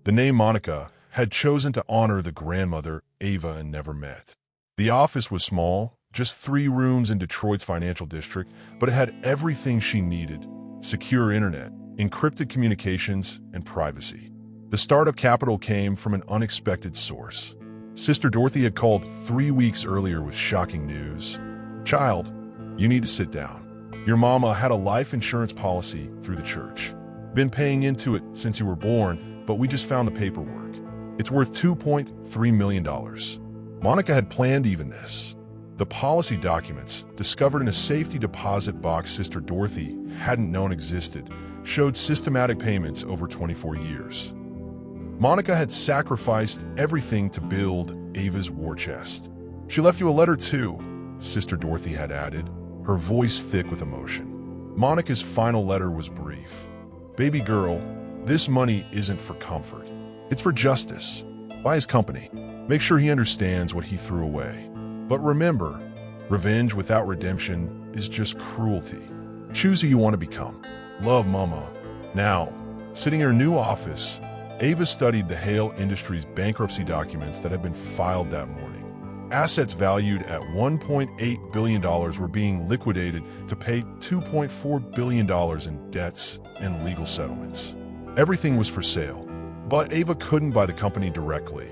The name Monica had chosen to honor the grandmother Ava had never met. The office was small, just 3 rooms in Detroit's financial district, but it had everything she needed: secure internet, encrypted communications, and privacy. The startup capital came from an unexpected source. Sister Dorothy had called 3 weeks earlier with shocking news. "Child, you need to sit down. Your mama had a life insurance policy through the church. Been paying into it since you were born, but we just found the paperwork. It's worth $2.3 million. Monica had planned even this. The policy documents, discovered in a safety deposit box Sister Dorothy hadn't known existed, showed systematic payments over 24 years. Monica had sacrificed everything to build Ava's war chest. "She left you a letter too," Sister Dorothy had added, her voice thick with emotion. Monica's final letter was brief. "Baby girl, this money isn't for comfort. It's for justice. Buy his company. Make sure he understands what he threw away. But remember, revenge without redemption is just cruelty. Choose who you want to become. Love, Mama." Now, sitting in her new office, Ava studied the Hale Industries bankruptcy documents that had been filed that morning. Assets valued at $1.8 billion were being liquidated to pay $2.4 billion in debts and legal settlements. Everything was for sale, but Ava couldn't buy the company directly.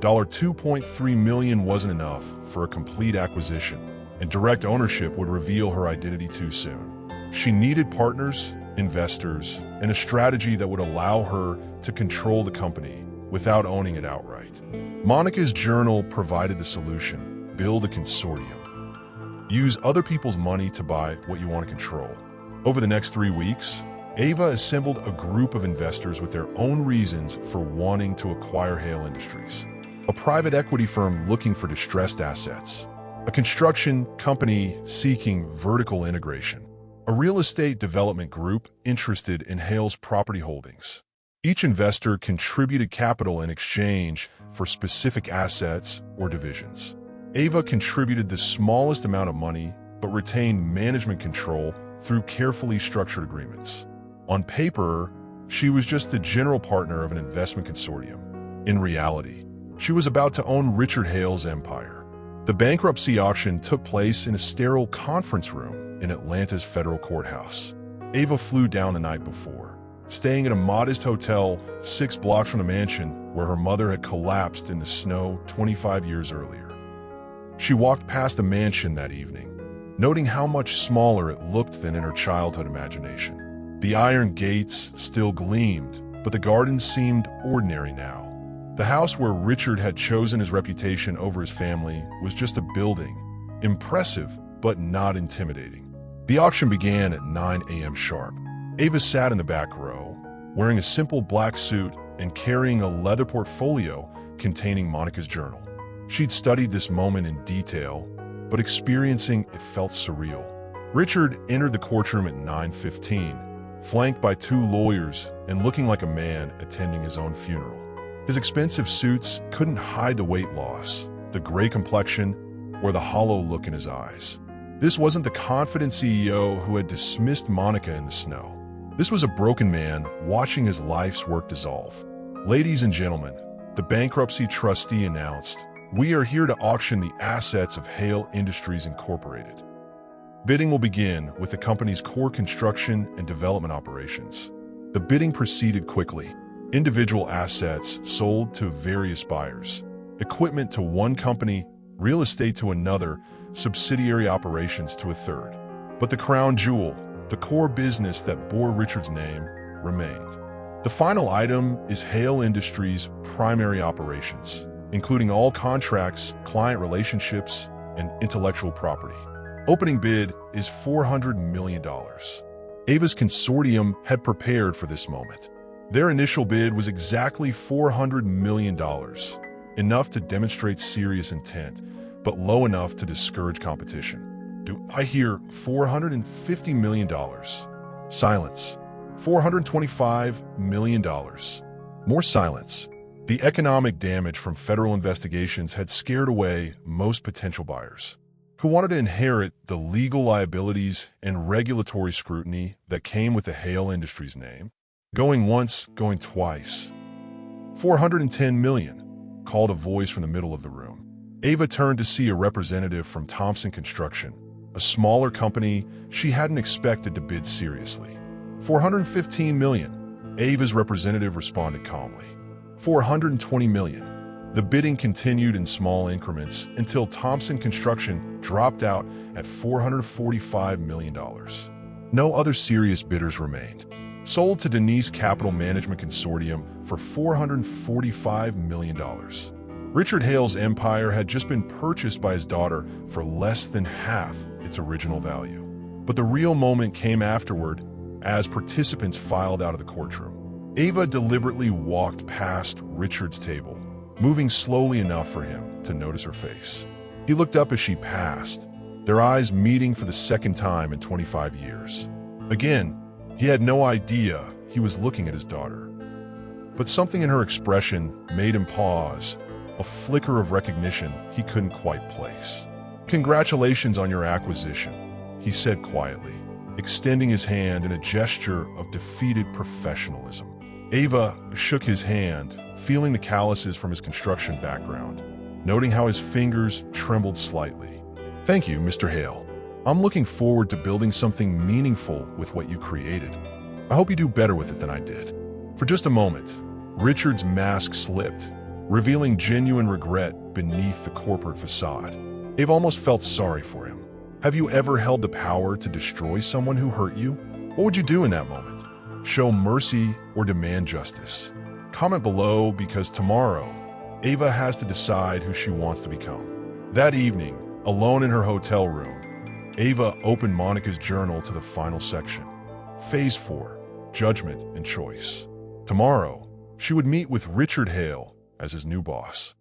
$2.3 million wasn't enough for a complete acquisition, and direct ownership would reveal her identity too soon. She needed partners, investors, and a strategy that would allow her to control the company without owning it outright. Monica's journal provided the solution: build a consortium. Use other people's money to buy what you want to control. Over the next 3 weeks, Ava assembled a group of investors with their own reasons for wanting to acquire Hale Industries. A private equity firm looking for distressed assets, a construction company seeking vertical integration, a real estate development group interested in Hale's property holdings. Each investor contributed capital in exchange for specific assets or divisions. Ava contributed the smallest amount of money, but retained management control through carefully structured agreements. On paper, she was just the general partner of an investment consortium. In reality, she was about to own Richard Hale's empire. The bankruptcy auction took place in a sterile conference room in Atlanta's federal courthouse. Ava flew down the night before, staying at a modest hotel 6 blocks from the mansion where her mother had collapsed in the snow 25 years earlier. She walked past the mansion that evening, noting how much smaller it looked than in her childhood imagination. The iron gates still gleamed, but the gardens seemed ordinary now. The house where Richard had chosen his reputation over his family was just a building, impressive but not intimidating. The auction began at 9 a.m. sharp. Ava sat in the back row, wearing a simple black suit and carrying a leather portfolio containing Monica's journal. She'd studied this moment in detail, but experiencing it felt surreal. Richard entered the courtroom at 9:15, flanked by 2 lawyers and looking like a man attending his own funeral. His expensive suits couldn't hide the weight loss, the gray complexion, or the hollow look in his eyes. This wasn't the confident CEO who had dismissed Monica in the snow. This was a broken man watching his life's work dissolve. "Ladies and gentlemen, the bankruptcy trustee announced, "We are here to auction the assets of Hale Industries Incorporated." Bidding will begin with the company's core construction and development operations. The bidding proceeded quickly. Individual assets sold to various buyers. Equipment to one company, real estate to another, subsidiary operations to a third. But the crown jewel, the core business that bore Richard's name, remained. The final item is Hale Industries' primary operations, including all contracts, client relationships, and intellectual property. Opening bid is $400 million. Ava's consortium had prepared for this moment. Their initial bid was exactly $400 million, enough to demonstrate serious intent, but low enough to discourage competition. Do I hear $450 million? Silence. $425 million. More silence. The economic damage from federal investigations had scared away most potential buyers, who wanted to inherit the legal liabilities and regulatory scrutiny that came with the Hale Industries name. Going once, going twice. $410 million, called a voice from the middle of the room. Ava turned to see a representative from Thompson Construction, a smaller company she hadn't expected to bid seriously. $415 million, Ava's representative responded calmly. $420 million. The bidding continued in small increments until Thompson Construction dropped out at $445 million. No other serious bidders remained. Sold to Denise Capital Management Consortium for $445 million. Richard Hale's empire had just been purchased by his daughter for less than half its original value. But the real moment came afterward, as participants filed out of the courtroom. Ava deliberately walked past Richard's table, moving slowly enough for him to notice her face. He looked up as she passed, their eyes meeting for the second time in 25 years. Again, he had no idea he was looking at his daughter. But something in her expression made him pause, a flicker of recognition he couldn't quite place. "Congratulations on your acquisition," he said quietly, extending his hand in a gesture of defeated professionalism. Ava shook his hand, feeling the calluses from his construction background, noting how his fingers trembled slightly. "Thank you, Mr. Hale. I'm looking forward to building something meaningful with what you created. I hope you do better with it than I did." For just a moment, Richard's mask slipped, revealing genuine regret beneath the corporate facade. Ava almost felt sorry for him. Have you ever held the power to destroy someone who hurt you? What would you do in that moment? Show mercy or demand justice? Comment below, because tomorrow, Ava has to decide who she wants to become. That evening, alone in her hotel room, Ava opened Monica's journal to the final section. Phase 4, Judgment and Choice. Tomorrow, she would meet with Richard Hale as his new boss.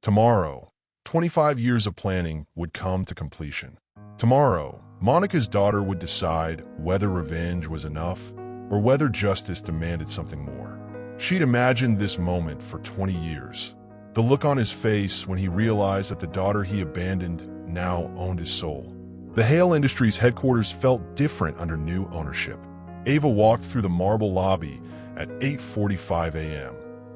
Tomorrow, 25 years of planning would come to completion. Tomorrow, Monica's daughter would decide whether revenge was enough or whether justice demanded something more. She'd imagined this moment for 20 years. The look on his face when he realized that the daughter he abandoned now owned his soul. The Hale Industries headquarters felt different under new ownership. Ava walked through the marble lobby at 8:45 a.m.,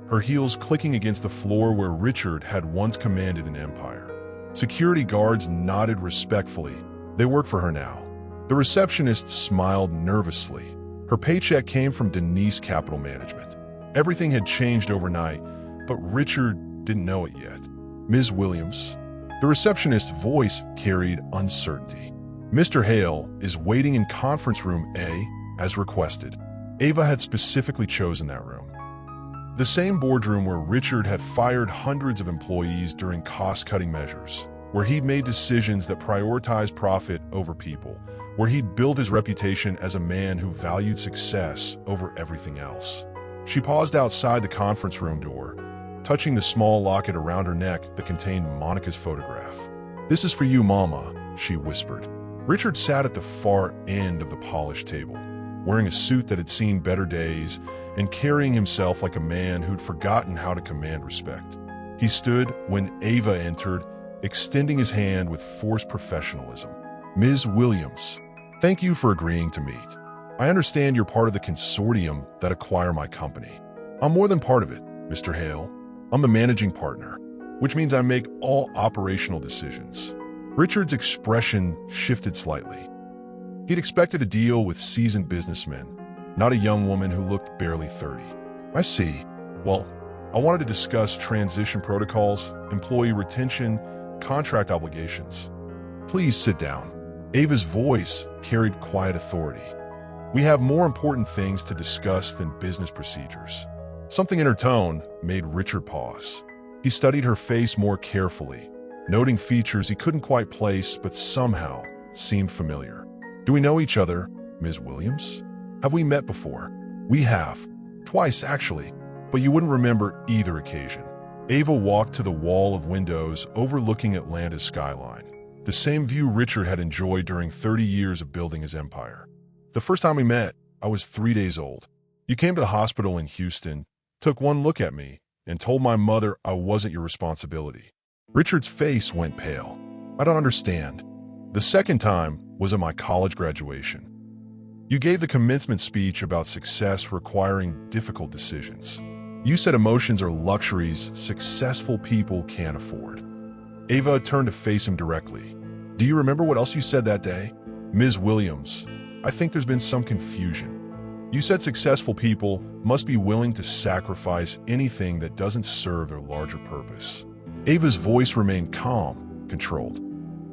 her heels clicking against the floor where Richard had once commanded an empire. Security guards nodded respectfully. They worked for her now. The receptionist smiled nervously. Her paycheck came from Denise Capital Management. Everything had changed overnight, but Richard didn't know it yet. "Ms. Williams." The receptionist's voice carried uncertainty. "Mr. Hale is waiting in conference room A, as requested." Ava had specifically chosen that room. The same boardroom where Richard had fired hundreds of employees during cost-cutting measures, where he'd made decisions that prioritized profit over people, where he'd built his reputation as a man who valued success over everything else. She paused outside the conference room door, touching the small locket around her neck that contained Monica's photograph. "This is for you, Mama," she whispered. Richard sat at the far end of the polished table, wearing a suit that had seen better days and carrying himself like a man who'd forgotten how to command respect. He stood when Ava entered, extending his hand with forced professionalism. "Ms. Williams, thank you for agreeing to meet. I understand you're part of the consortium that acquire my company." "I'm more than part of it, Mr. Hale." I'm the managing partner, which means I make all operational decisions. Richard's expression shifted slightly. He'd expected a deal with seasoned businessmen, not a young woman who looked barely 30. I see. Well, I wanted to discuss transition protocols, employee retention, contract obligations. Please sit down. Ava's voice carried quiet authority. We have more important things to discuss than business procedures. Something in her tone made Richard pause. He studied her face more carefully, noting features he couldn't quite place but somehow seemed familiar. Do we know each other, Ms. Williams? Have we met before? We have. Twice, actually, but you wouldn't remember either occasion. Ava walked to the wall of windows overlooking Atlanta's skyline, the same view Richard had enjoyed during 30 years of building his empire. The first time we met, I was 3 days old. You came to the hospital in Houston, took one look at me, and told my mother I wasn't your responsibility. Richard's face went pale. I don't understand. The second time was at my college graduation. You gave the commencement speech about success requiring difficult decisions. You said emotions are luxuries successful people can't afford. Ava turned to face him directly. Do you remember what else you said that day? Ms. Williams, I think there's been some confusion. You said successful people must be willing to sacrifice anything that doesn't serve their larger purpose. Ava's voice remained calm, controlled.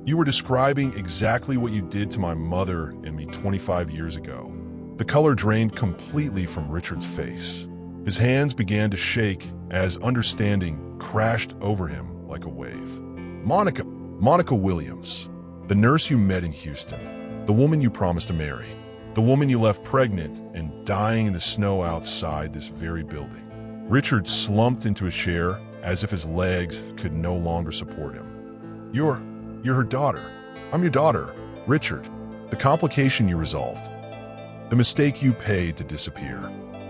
You were describing exactly what you did to my mother and me 25 years ago. The color drained completely from Richard's face. His hands began to shake as understanding crashed over him like a wave. Monica Williams, the nurse you met in Houston. The woman you promised to marry. The woman you left pregnant and dying in the snow outside this very building. Richard slumped into a chair as if his legs could no longer support him. You're her daughter. I'm your daughter, Richard. The complication you resolved. The mistake you paid to disappear.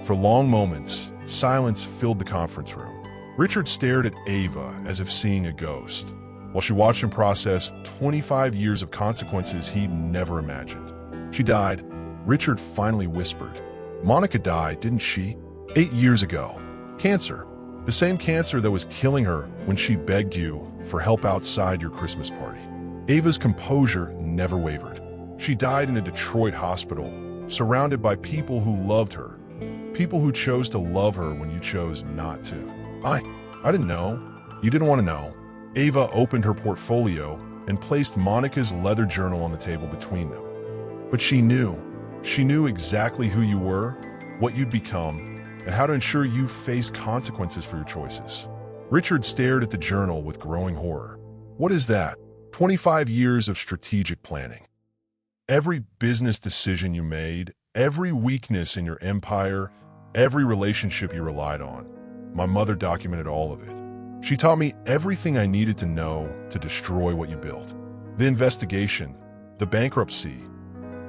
For long moments, silence filled the conference room. Richard stared at Ava as if seeing a ghost, while she watched him process 25 years of consequences he'd never imagined. She died, Richard finally whispered. Monica died, didn't she? 8 years ago. Cancer. The same cancer that was killing her when she begged you for help outside your Christmas party. Ava's composure never wavered. She died in a Detroit hospital, surrounded by people who loved her. People who chose to love her when you chose not to. I didn't know. You didn't want to know. Ava opened her portfolio and placed Monica's leather journal on the table between them. But she knew. She knew exactly who you were, what you'd become, and how to ensure you faced consequences for your choices. Richard stared at the journal with growing horror. What is that? 25 years of strategic planning. Every business decision you made, every weakness in your empire, every relationship you relied on. My mother documented all of it. She taught me everything I needed to know to destroy what you built. The investigation, the bankruptcy.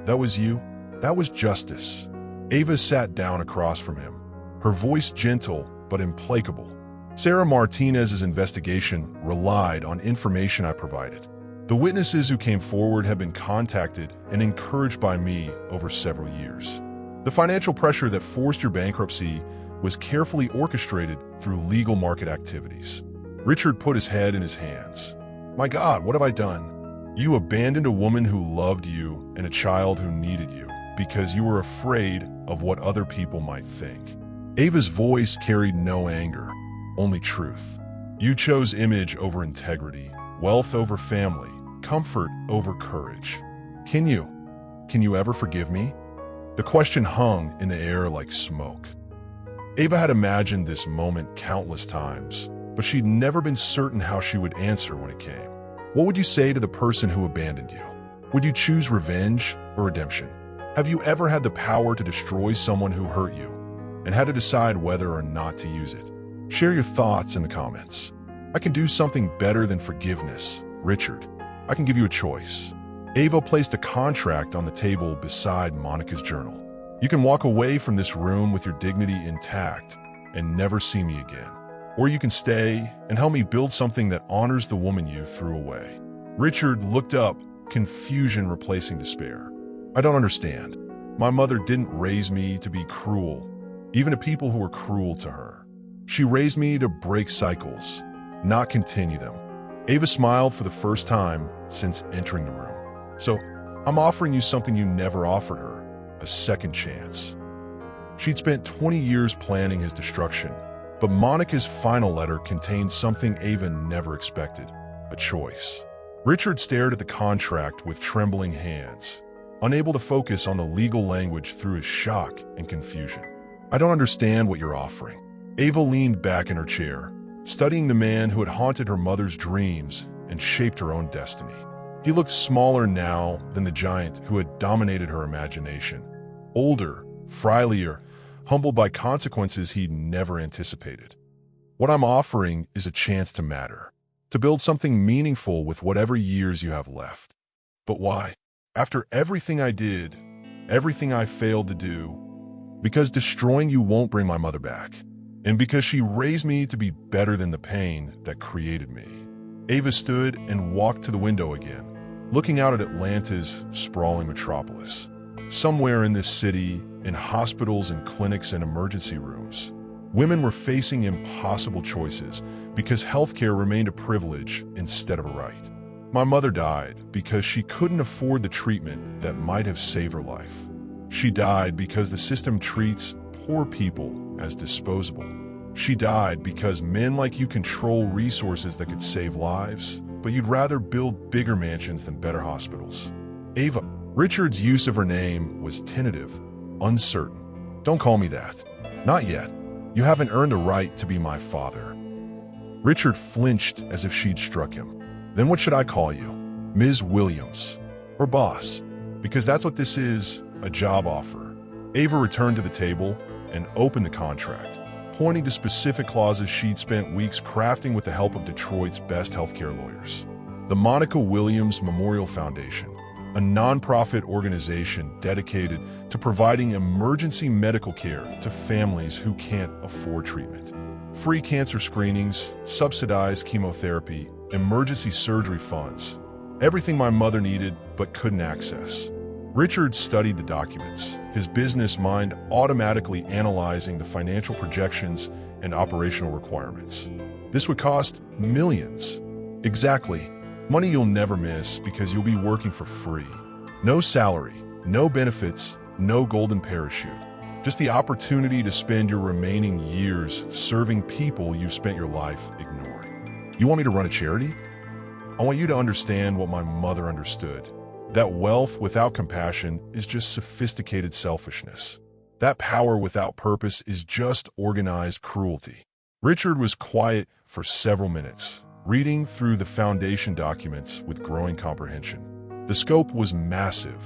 That was you. That was justice. Ava sat down across from him, her voice gentle but implacable. Sarah Martinez's investigation relied on information I provided. The witnesses who came forward have been contacted and encouraged by me over several years. The financial pressure that forced your bankruptcy was carefully orchestrated through legal market activities. Richard put his head in his hands. My God, what have I done? You abandoned a woman who loved you and a child who needed you because you were afraid of what other people might think. Ava's voice carried no anger, only truth. You chose image over integrity, wealth over family, comfort over courage. Can you ever forgive me? The question hung in the air like smoke. Ava had imagined this moment countless times, but she'd never been certain how she would answer when it came. What would you say to the person who abandoned you? Would you choose revenge or redemption? Have you ever had the power to destroy someone who hurt you and had to decide whether or not to use it? Share your thoughts in the comments. I can do something better than forgiveness, Richard. I can give you a choice. Ava placed a contract on the table beside Monica's journal. You can walk away from this room with your dignity intact and never see me again. Or you can stay and help me build something that honors the woman you threw away. Richard looked up, confusion replacing despair. I don't understand. My mother didn't raise me to be cruel, even to people who were cruel to her. She raised me to break cycles, not continue them. Ava smiled for the first time since entering the room. So, I'm offering you something you never offered her, a second chance. She'd spent 20 years planning his destruction, but Monica's final letter contained something Ava never expected, a choice. Richard stared at the contract with trembling hands, unable to focus on the legal language through his shock and confusion. I don't understand what you're offering. Ava leaned back in her chair, studying the man who had haunted her mother's dreams and shaped her own destiny. He looked smaller now than the giant who had dominated her imagination. Older, frilier, humbled by consequences he'd never anticipated. What I'm offering is a chance to matter, to build something meaningful with whatever years you have left. But why? After everything I did, everything I failed to do, because destroying you won't bring my mother back, and because she raised me to be better than the pain that created me. Ava stood and walked to the window again, looking out at Atlanta's sprawling metropolis. Somewhere in this city, in hospitals and clinics and emergency rooms, women were facing impossible choices because healthcare remained a privilege instead of a right. My mother died because she couldn't afford the treatment that might have saved her life. She died because the system treats poor people as disposable. She died because men like you control resources that could save lives, but you'd rather build bigger mansions than better hospitals. Ava. Richard's use of her name was tentative, uncertain. Don't call me that. Not yet. You haven't earned the right to be my father. Richard flinched as if she'd struck him. Then what should I call you? Ms. Williams. Or boss? Because that's what this is, a job offer. Ava returned to the table and opened the contract, pointing to specific clauses she'd spent weeks crafting with the help of Detroit's best healthcare lawyers. The Monica Williams Memorial Foundation, a nonprofit organization dedicated to providing emergency medical care to families who can't afford treatment. Free cancer screenings, subsidized chemotherapy, emergency surgery funds, everything my mother needed but couldn't access. Richard studied the documents, his business mind automatically analyzing the financial projections and operational requirements. This would cost millions. Exactly. Money you'll never miss because you'll be working for free. No salary, no benefits, no golden parachute. Just the opportunity to spend your remaining years serving people you've spent your life ignoring. You want me to run a charity? I want you to understand what my mother understood. That wealth without compassion is just sophisticated selfishness. That power without purpose is just organized cruelty. Richard was quiet for several minutes, reading through the foundation documents with growing comprehension. The scope was massive.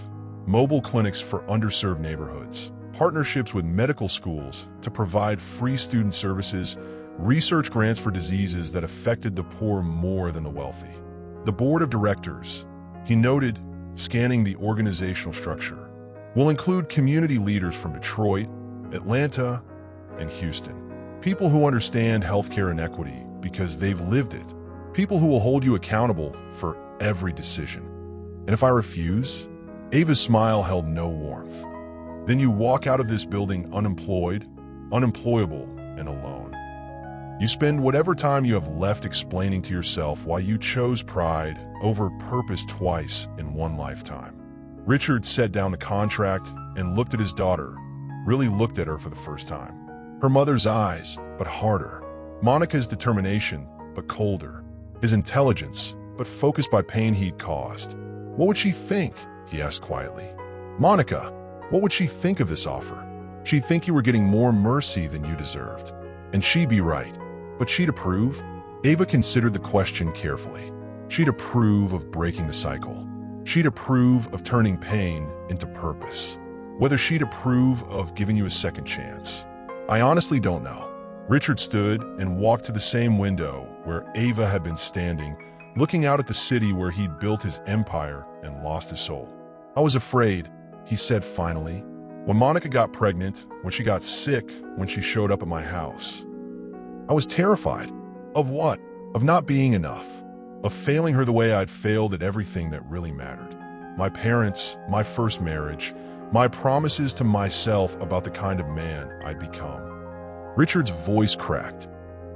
Mobile clinics for underserved neighborhoods, partnerships with medical schools to provide free student services, research grants for diseases that affected the poor more than the wealthy. The board of directors, he noted, scanning the organizational structure, will include community leaders from Detroit, Atlanta, and Houston. People who understand healthcare inequity because they've lived it. People who will hold you accountable for every decision. And if I refuse? Ava's smile held no warmth. Then you walk out of this building unemployed, unemployable, and alone. You spend whatever time you have left explaining to yourself why you chose pride over purpose twice in one lifetime. Richard set down the contract and looked at his daughter, really looked at her for the first time. Her mother's eyes, but harder. Monica's determination, but colder. His intelligence, but focused by pain he'd caused. What would she think? He asked quietly. Monica, what would she think of this offer? She'd think you were getting more mercy than you deserved. And she'd be right. But she'd approve? Ava considered the question carefully. She'd approve of breaking the cycle. She'd approve of turning pain into purpose. Whether she'd approve of giving you a second chance. I honestly don't know. Richard stood and walked to the same window where Ava had been standing, looking out at the city where he'd built his empire and lost his soul. I was afraid, he said finally, when Monica got pregnant, when she got sick, when she showed up at my house. I was terrified. Of what? Of not being enough. Of failing her the way I'd failed at everything that really mattered. My parents, my first marriage, my promises to myself about the kind of man I'd become. Richard's voice cracked.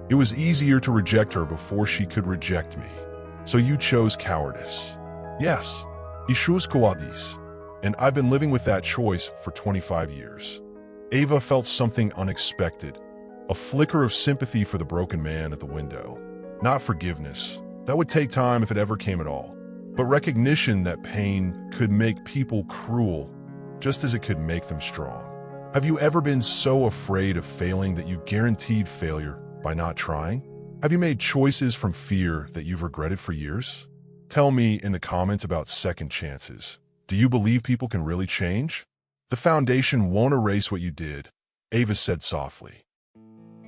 It was easier to reject her before she could reject me. So you chose cowardice. Yes, I chose cowardice. And I've been living with that choice for 25 years. Ava felt something unexpected, a flicker of sympathy for the broken man at the window. Not forgiveness. That would take time if it ever came at all. But recognition that pain could make people cruel, just as it could make them strong. Have you ever been so afraid of failing that you guaranteed failure by not trying? Have you made choices from fear that you've regretted for years? Tell me in the comments about second chances. Do you believe people can really change? The foundation won't erase what you did, Ava said softly.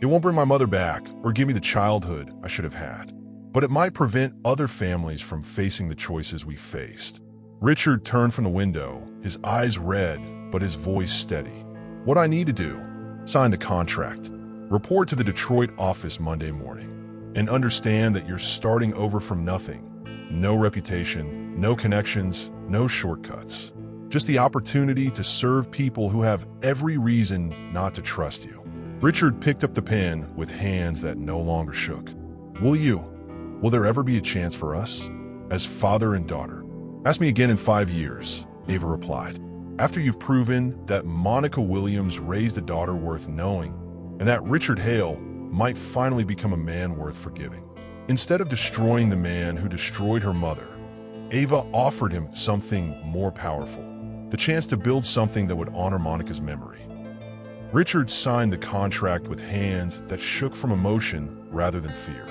It won't bring my mother back or give me the childhood I should have had, but it might prevent other families from facing the choices we faced. Richard turned from the window, his eyes red, but his voice steady. What I need to do? Sign the contract. Report to the Detroit office Monday morning. And understand that you're starting over from nothing. No reputation, no connections, no shortcuts. Just the opportunity to serve people who have every reason not to trust you. Richard picked up the pen with hands that no longer shook. Will there ever be a chance for us? As father and daughter. Ask me again in 5 years, Ava replied. After you've proven that Monica Williams raised a daughter worth knowing, and that Richard Hale might finally become a man worth forgiving. Instead of destroying the man who destroyed her mother, Ava offered him something more powerful, the chance to build something that would honor Monica's memory. Richard signed the contract with hands that shook from emotion rather than fear.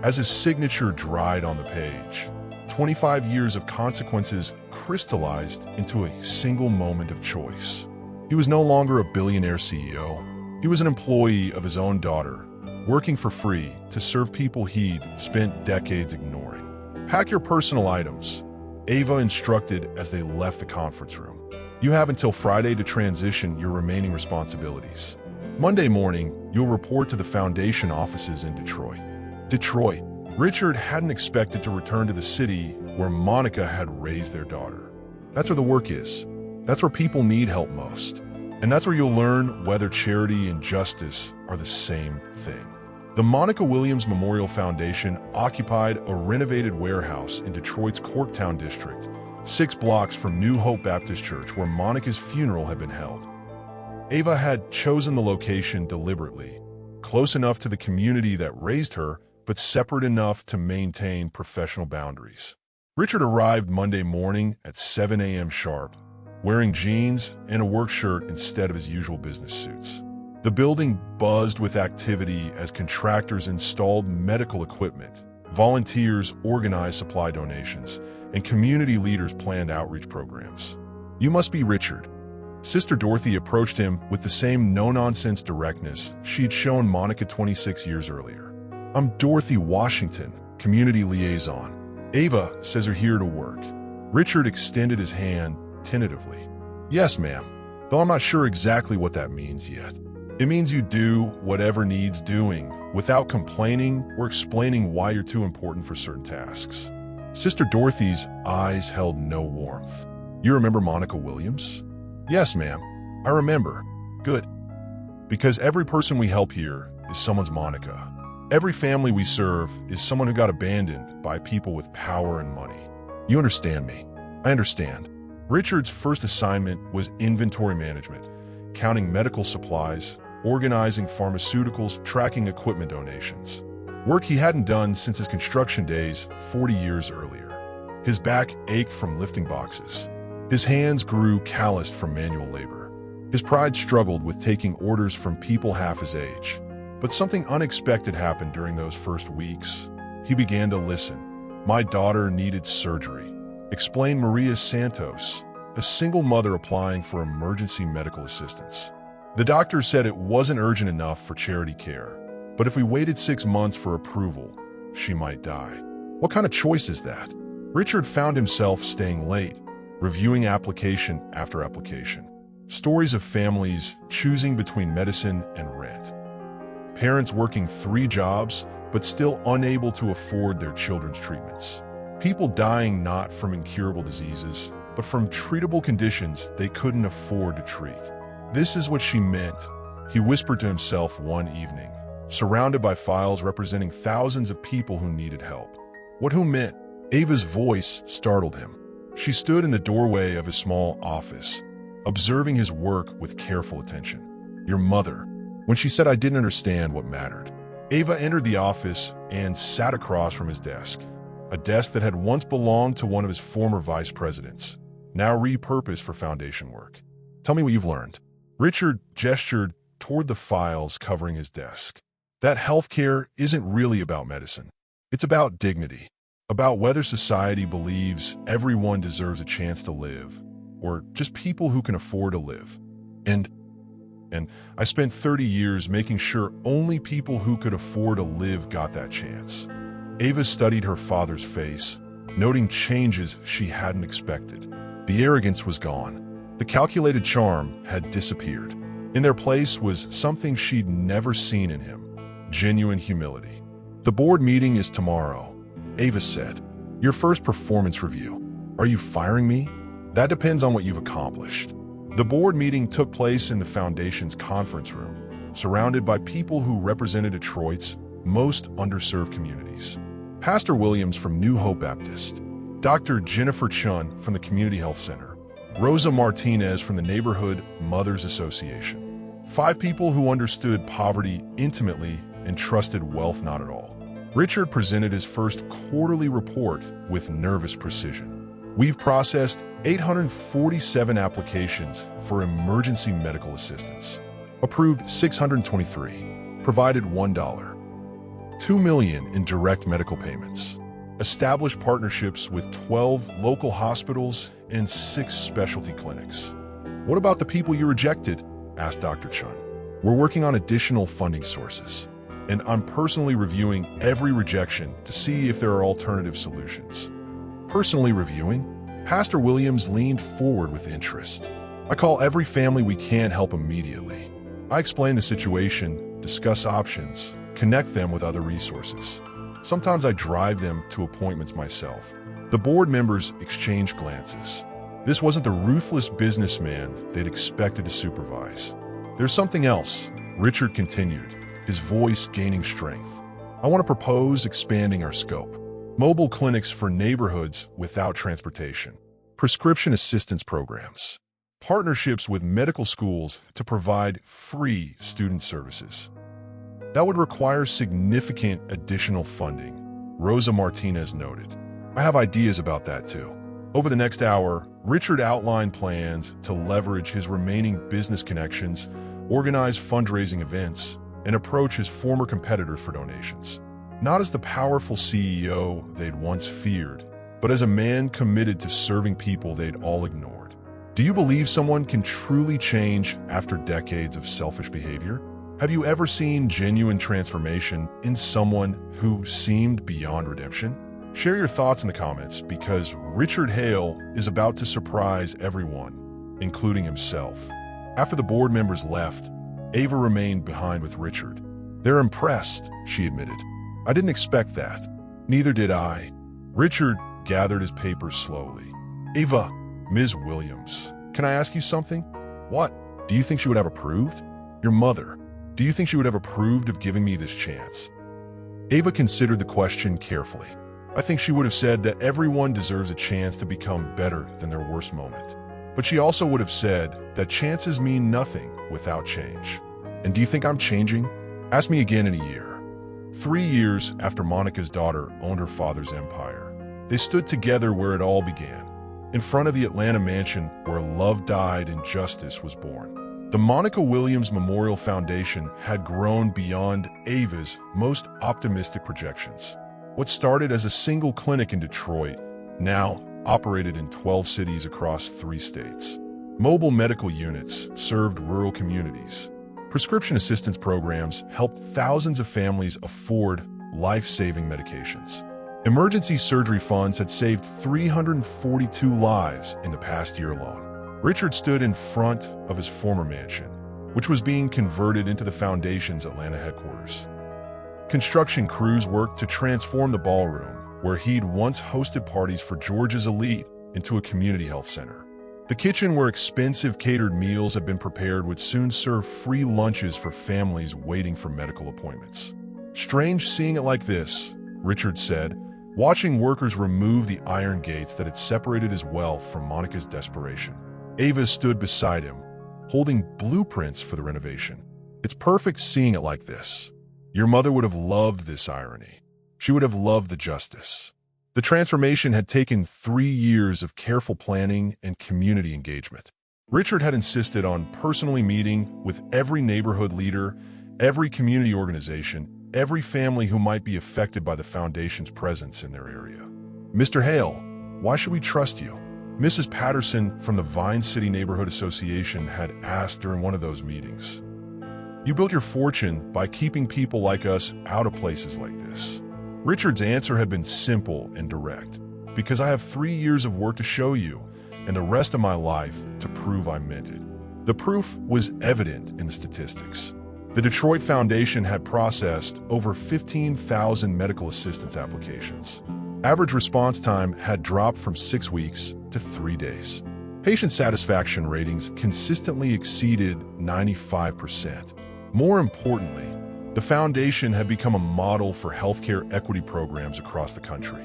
As his signature dried on the page, 25 years of consequences crystallized into a single moment of choice. He was no longer a billionaire CEO. He was an employee of his own daughter, working for free to serve people he'd spent decades ignoring. Pack your personal items, Ava instructed as they left the conference room. You have until Friday to transition your remaining responsibilities. Monday morning, you'll report to the foundation offices in Detroit. Richard hadn't expected to return to the city where Monica had raised their daughter. That's where the work is. That's where people need help most. And that's where you'll learn whether charity and justice are the same thing. The Monica Williams Memorial Foundation occupied a renovated warehouse in Detroit's Corktown district, 6 blocks from New Hope Baptist Church, where Monica's funeral had been held. Ava had chosen the location deliberately, close enough to the community that raised her, but separate enough to maintain professional boundaries. Richard arrived Monday morning at 7 a.m. sharp, wearing jeans and a work shirt instead of his usual business suits. The building buzzed with activity as contractors installed medical equipment, volunteers organized supply donations, and community leaders planned outreach programs. You must be Richard. Sister Dorothy approached him with the same no-nonsense directness she'd shown Monica 26 years earlier. I'm Dorothy Washington, community liaison. Ava says you're here to work. Richard extended his hand tentatively. Yes, ma'am, though I'm not sure exactly what that means yet. It means you do whatever needs doing without complaining or explaining why you're too important for certain tasks. Sister Dorothy's eyes held no warmth. You remember Monica Williams? Yes, ma'am, I remember. Good. Because every person we help here is someone's Monica. Every family we serve is someone who got abandoned by people with power and money. You understand me? I understand. Richard's first assignment was inventory management, counting medical supplies, organizing pharmaceuticals, tracking equipment donations. Work he hadn't done since his construction days 40 years earlier. His back ached from lifting boxes. His hands grew calloused from manual labor. His pride struggled with taking orders from people half his age. But something unexpected happened during those first weeks. He began to listen. My daughter needed surgery, explained Maria Santos, a single mother applying for emergency medical assistance. The doctor said it wasn't urgent enough for charity care, but if we waited 6 months for approval, she might die. What kind of choice is that? Richard found himself staying late, reviewing application after application. Stories of families choosing between medicine and rent. Parents working 3 jobs, but still unable to afford their children's treatments. People dying not from incurable diseases, but from treatable conditions they couldn't afford to treat. This is what she meant, he whispered to himself one evening, surrounded by files representing thousands of people who needed help. What who meant? Ava's voice startled him. She stood in the doorway of his small office, observing his work with careful attention. Your mother. When she said I didn't understand what mattered. Ava entered the office and sat across from his desk, a desk that had once belonged to one of his former vice presidents, now repurposed for foundation work. Tell me what you've learned. Richard gestured toward the files covering his desk. That healthcare isn't really about medicine. It's about dignity, about whether society believes everyone deserves a chance to live, or just people who can afford to live. And I spent 30 years making sure only people who could afford to live got that chance. Ava studied her father's face, noting changes she hadn't expected. The arrogance was gone. The calculated charm had disappeared. In their place was something she'd never seen in him, genuine humility. The board meeting is tomorrow, Ava said. Your first performance review. Are you firing me? That depends on what you've accomplished. The board meeting took place in the Foundation's conference room, surrounded by people who represented Detroit's most underserved communities. Pastor Williams from New Hope Baptist, Dr. Jennifer Chun from the Community Health Center, Rosa Martinez from the Neighborhood Mothers Association. 5 people who understood poverty intimately and trusted wealth not at all. Richard presented his first quarterly report with nervous precision. We've processed 847 applications for emergency medical assistance. Approved 623. Provided $1. $2 million in direct medical payments. Established partnerships with 12 local hospitals and 6 specialty clinics. What about the people you rejected? Asked Dr. Chun. We're working on additional funding sources, and I'm personally reviewing every rejection to see if there are alternative solutions. Personally reviewing? Pastor Williams leaned forward with interest. I call every family we can help immediately. I explain the situation, discuss options, connect them with other resources. Sometimes I drive them to appointments myself. The board members exchanged glances. This wasn't the ruthless businessman they'd expected to supervise. There's something else, Richard continued, his voice gaining strength. I want to propose expanding our scope. Mobile clinics for neighborhoods without transportation. Prescription assistance programs. Partnerships with medical schools to provide free student services. That would require significant additional funding, Rosa Martinez noted. I have ideas about that too. Over the next hour, Richard outlined plans to leverage his remaining business connections, organize fundraising events, and approach his former competitors for donations. Not as the powerful CEO they'd once feared, but as a man committed to serving people they'd all ignored. Do you believe someone can truly change after decades of selfish behavior? Have you ever seen genuine transformation in someone who seemed beyond redemption? Share your thoughts in the comments because Richard Hale is about to surprise everyone, including himself. After the board members left, Ava remained behind with Richard. They're impressed, she admitted. I didn't expect that. Neither did I. Richard gathered his papers slowly. Ava, Ms. Williams, can I ask you something? What? Do you think she would have approved? Your mother. Do you think she would have approved of giving me this chance? Ava considered the question carefully. I think she would have said that everyone deserves a chance to become better than their worst moment. But she also would have said that chances mean nothing without change. And do you think I'm changing? Ask me again in a year. 3 years after Monica's daughter owned her father's empire, they stood together where it all began, in front of the Atlanta mansion where love died and justice was born. The Monica Williams Memorial Foundation had grown beyond Ava's most optimistic projections. What started as a single clinic in Detroit now operated in 12 cities across 3 states. Mobile medical units served rural communities. Prescription assistance programs helped thousands of families afford life-saving medications. Emergency surgery funds had saved 342 lives in the past year alone. Richard stood in front of his former mansion, which was being converted into the Foundation's Atlanta headquarters. Construction crews worked to transform the ballroom, where he'd once hosted parties for Georgia's elite, into a community health center. The kitchen where expensive catered meals had been prepared would soon serve free lunches for families waiting for medical appointments. "Strange seeing it like this," Richard said, watching workers remove the iron gates that had separated his wealth from Monica's desperation. Ava stood beside him, holding blueprints for the renovation. "It's perfect seeing it like this. Your mother would have loved this irony. She would have loved the justice." The transformation had taken 3 years of careful planning and community engagement. Richard had insisted on personally meeting with every neighborhood leader, every community organization, every family who might be affected by the foundation's presence in their area. "Mr. Hale, why should we trust you?" Mrs. Patterson from the Vine City Neighborhood Association had asked during one of those meetings. "You built your fortune by keeping people like us out of places like this." Richard's answer had been simple and direct. "Because I have 3 years of work to show you, and the rest of my life to prove I meant it." The proof was evident in the statistics. The Detroit Foundation had processed over 15,000 medical assistance applications. Average response time had dropped from 6 weeks to 3 days. Patient satisfaction ratings consistently exceeded 95%. More importantly, the foundation had become a model for healthcare equity programs across the country.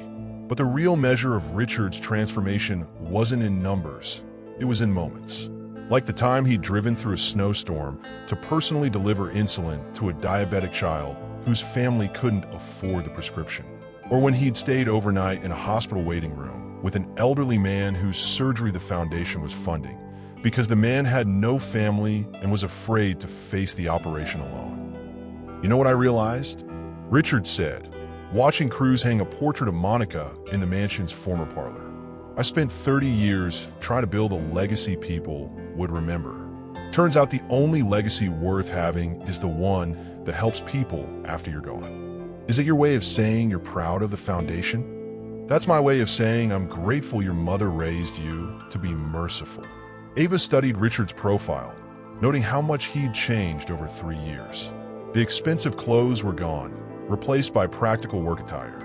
But the real measure of Richard's transformation wasn't in numbers, it was in moments. Like the time he'd driven through a snowstorm to personally deliver insulin to a diabetic child whose family couldn't afford the prescription. Or when he'd stayed overnight in a hospital waiting room with an elderly man whose surgery the foundation was funding, because the man had no family and was afraid to face the operation alone. "You know what I realized?" Richard said, watching crews hang a portrait of Monica in the mansion's former parlor. "I spent 30 years trying to build a legacy people would remember. Turns out the only legacy worth having is the one that helps people after you're gone." Is it your way of saying you're proud of the foundation? That's my way of saying I'm grateful your mother raised you to be merciful. Ava studied Richard's profile, noting how much he'd changed over 3 years. The expensive clothes were gone, replaced by practical work attire.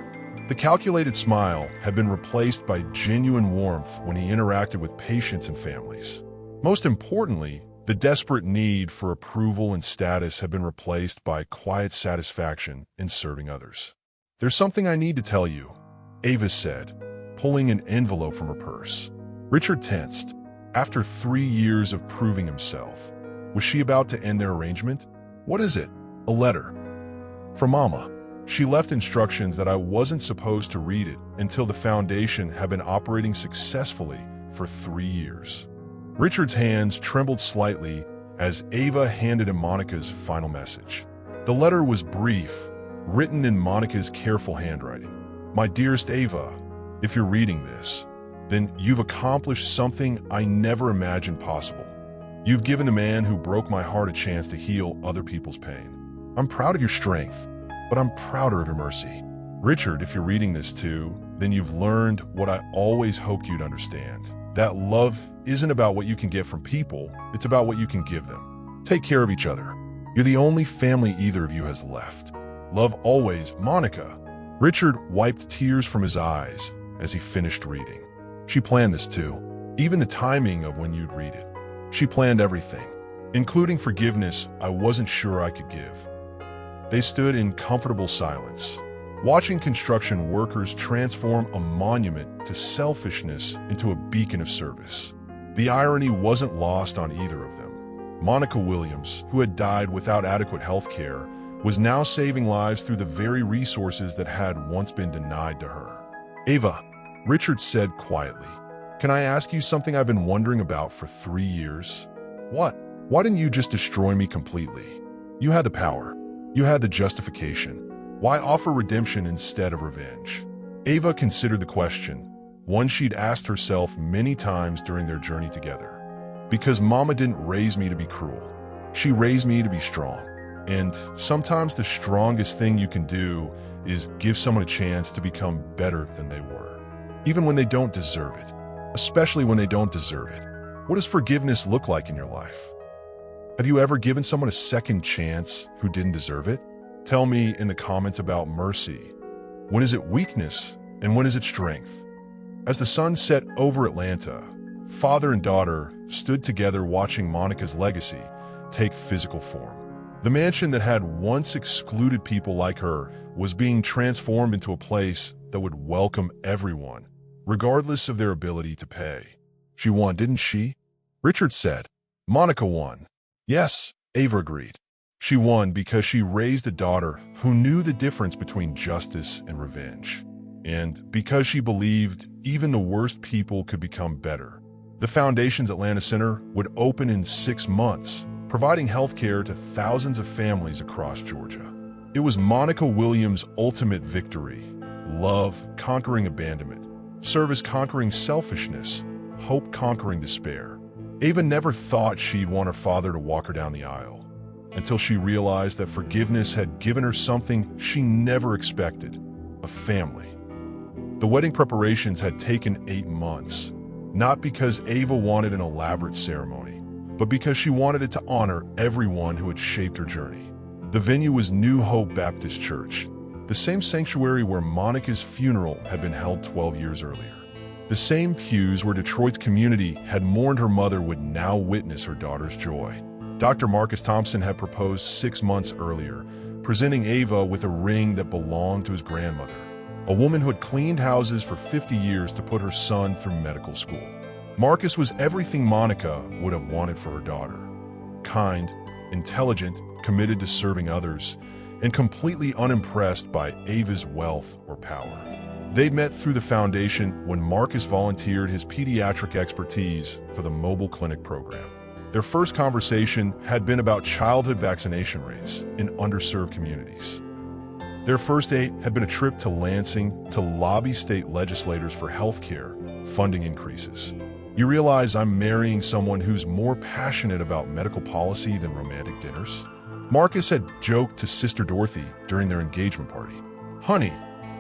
The calculated smile had been replaced by genuine warmth when he interacted with patients and families. Most importantly, the desperate need for approval and status had been replaced by quiet satisfaction in serving others. "There's something I need to tell you," Ava said, pulling an envelope from her purse. Richard tensed. After 3 years of proving himself, was she about to end their arrangement? "What is it?" "A letter. From Mama. She left instructions that I wasn't supposed to read it until the foundation had been operating successfully for 3 years." Richard's hands trembled slightly as Ava handed him Monica's final message. The letter was brief, written in Monica's careful handwriting. "My dearest Ava, if you're reading this, then you've accomplished something I never imagined possible. You've given the man who broke my heart a chance to heal other people's pain. I'm proud of your strength, but I'm prouder of your mercy. Richard, if you're reading this too, then you've learned what I always hoped you'd understand. That love isn't about what you can get from people, it's about what you can give them. Take care of each other. You're the only family either of you has left. Love always, Monica." Richard wiped tears from his eyes as he finished reading. She planned this too, even the timing of when you'd read it. She planned everything, including forgiveness I wasn't sure I could give. They stood in comfortable silence, watching construction workers transform a monument to selfishness into a beacon of service. The irony wasn't lost on either of them. Monica Williams, who had died without adequate health care, was now saving lives through the very resources that had once been denied to her. "Ava," Richard said quietly, "can I ask you something I've been wondering about for 3 years?" "What?" "Why didn't you just destroy me completely? You had the power. You had the justification. Why offer redemption instead of revenge?" Ava considered the question, one she'd asked herself many times during their journey together. "Because Mama didn't raise me to be cruel. She raised me to be strong. And sometimes the strongest thing you can do is give someone a chance to become better than they were, even when they don't deserve it, especially when they don't deserve it." What does forgiveness look like in your life? Have you ever given someone a second chance who didn't deserve it? Tell me in the comments about mercy. When is it weakness and when is it strength? As the sun set over Atlanta, father and daughter stood together watching Monica's legacy take physical form. The mansion that had once excluded people like her was being transformed into a place that would welcome everyone, regardless of their ability to pay. She won, didn't she? Richard said. Monica won. Yes, Ava agreed. She won because she raised a daughter who knew the difference between justice and revenge. And because she believed even the worst people could become better. The Foundation's Atlanta Center would open in 6 months, providing health care to thousands of families across Georgia. It was Monica Williams' ultimate victory. Love conquering abandonment, service conquering selfishness, hope conquering despair. Ava never thought she'd want her father to walk her down the aisle, until she realized that forgiveness had given her something she never expected, a family. The wedding preparations had taken 8 months, not because Ava wanted an elaborate ceremony, but because she wanted it to honor everyone who had shaped her journey. The venue was New Hope Baptist Church, the same sanctuary where Monica's funeral had been held 12 years earlier. The same pews where Detroit's community had mourned her mother would now witness her daughter's joy. Dr. Marcus Thompson had proposed 6 months earlier, presenting Ava with a ring that belonged to his grandmother, a woman who had cleaned houses for 50 years to put her son through medical school. Marcus was everything Monica would have wanted for her daughter. Kind, intelligent, committed to serving others, and completely unimpressed by Ava's wealth or power. They'd met through the foundation when Marcus volunteered his pediatric expertise for the mobile clinic program. Their first conversation had been about childhood vaccination rates in underserved communities. Their first date had been a trip to Lansing to lobby state legislators for health care funding increases. You realize I'm marrying someone who's more passionate about medical policy than romantic dinners? Marcus had joked to Sister Dorothy during their engagement party. Honey,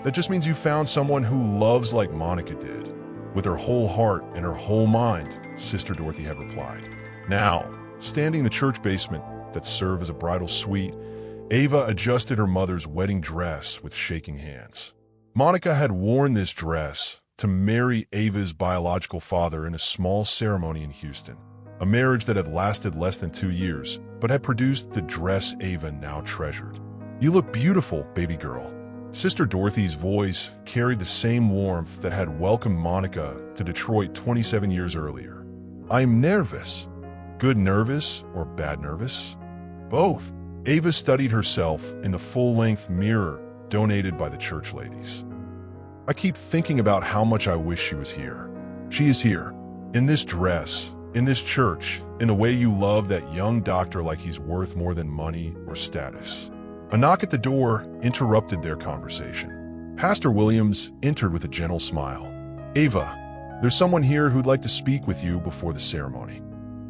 that just means you found someone who loves like Monica did. With her whole heart and her whole mind, Sister Dorothy had replied. Now, standing in the church basement that served as a bridal suite, Ava adjusted her mother's wedding dress with shaking hands. Monica had worn this dress to marry Ava's biological father in a small ceremony in Houston, a marriage that had lasted less than 2 years, but had produced the dress Ava now treasured. You look beautiful, baby girl. Sister Dorothy's voice carried the same warmth that had welcomed Monica to Detroit 27 years earlier. I'm nervous. Good nervous or bad nervous? Both. Ava studied herself in the full-length mirror donated by the church ladies. I keep thinking about how much I wish she was here. She is here, in this dress, in this church, in the way you love that young doctor like he's worth more than money or status. A knock at the door interrupted their conversation. Pastor Williams entered with a gentle smile. Ava, there's someone here who'd like to speak with you before the ceremony.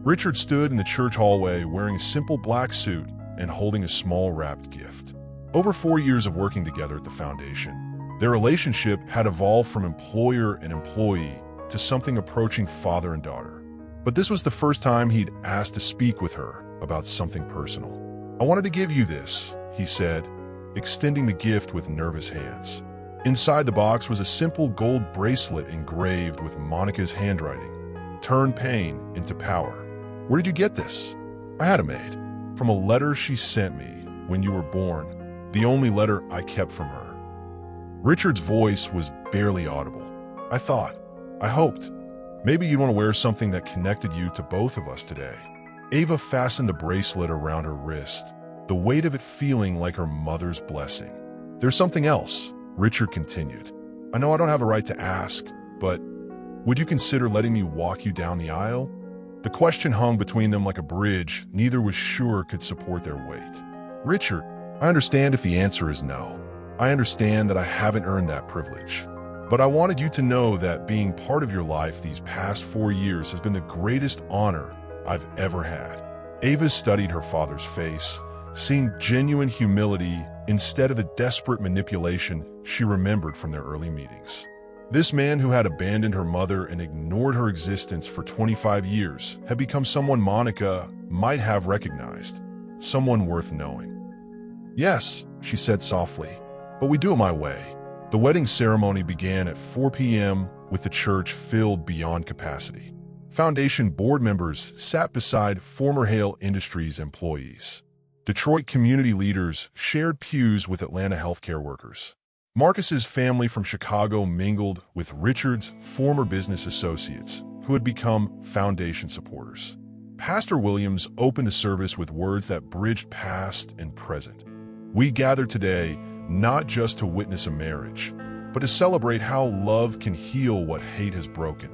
Richard stood in the church hallway wearing a simple black suit and holding a small wrapped gift. Over 4 years of working together at the foundation, their relationship had evolved from employer and employee to something approaching father and daughter. But this was the first time he'd asked to speak with her about something personal. I wanted to give you this, he said, extending the gift with nervous hands. Inside the box was a simple gold bracelet engraved with Monica's handwriting. Turn pain into power. Where did you get this? I had it made. From a letter she sent me when you were born, the only letter I kept from her. Richard's voice was barely audible. I thought, I hoped, maybe you'd want to wear something that connected you to both of us today. Ava fastened the bracelet around her wrist, the weight of it feeling like her mother's blessing. There's something else, Richard continued. I know I don't have a right to ask, but would you consider letting me walk you down the aisle? The question hung between them like a bridge neither was sure could support their weight. Richard, I understand if the answer is no. I understand that I haven't earned that privilege. But I wanted you to know that being part of your life these past 4 years has been the greatest honor I've ever had. Ava studied her father's face, seeing genuine humility instead of the desperate manipulation she remembered from their early meetings. This man who had abandoned her mother and ignored her existence for 25 years had become someone Monica might have recognized, someone worth knowing. Yes, she said softly, but we do it my way. The wedding ceremony began at 4 p.m. with the church filled beyond capacity. Foundation board members sat beside former Hale Industries employees. Detroit community leaders shared pews with Atlanta healthcare workers. Marcus's family from Chicago mingled with Richard's former business associates, who had become Foundation supporters. Pastor Williams opened the service with words that bridged past and present. We gather today not just to witness a marriage, but to celebrate how love can heal what hate has broken,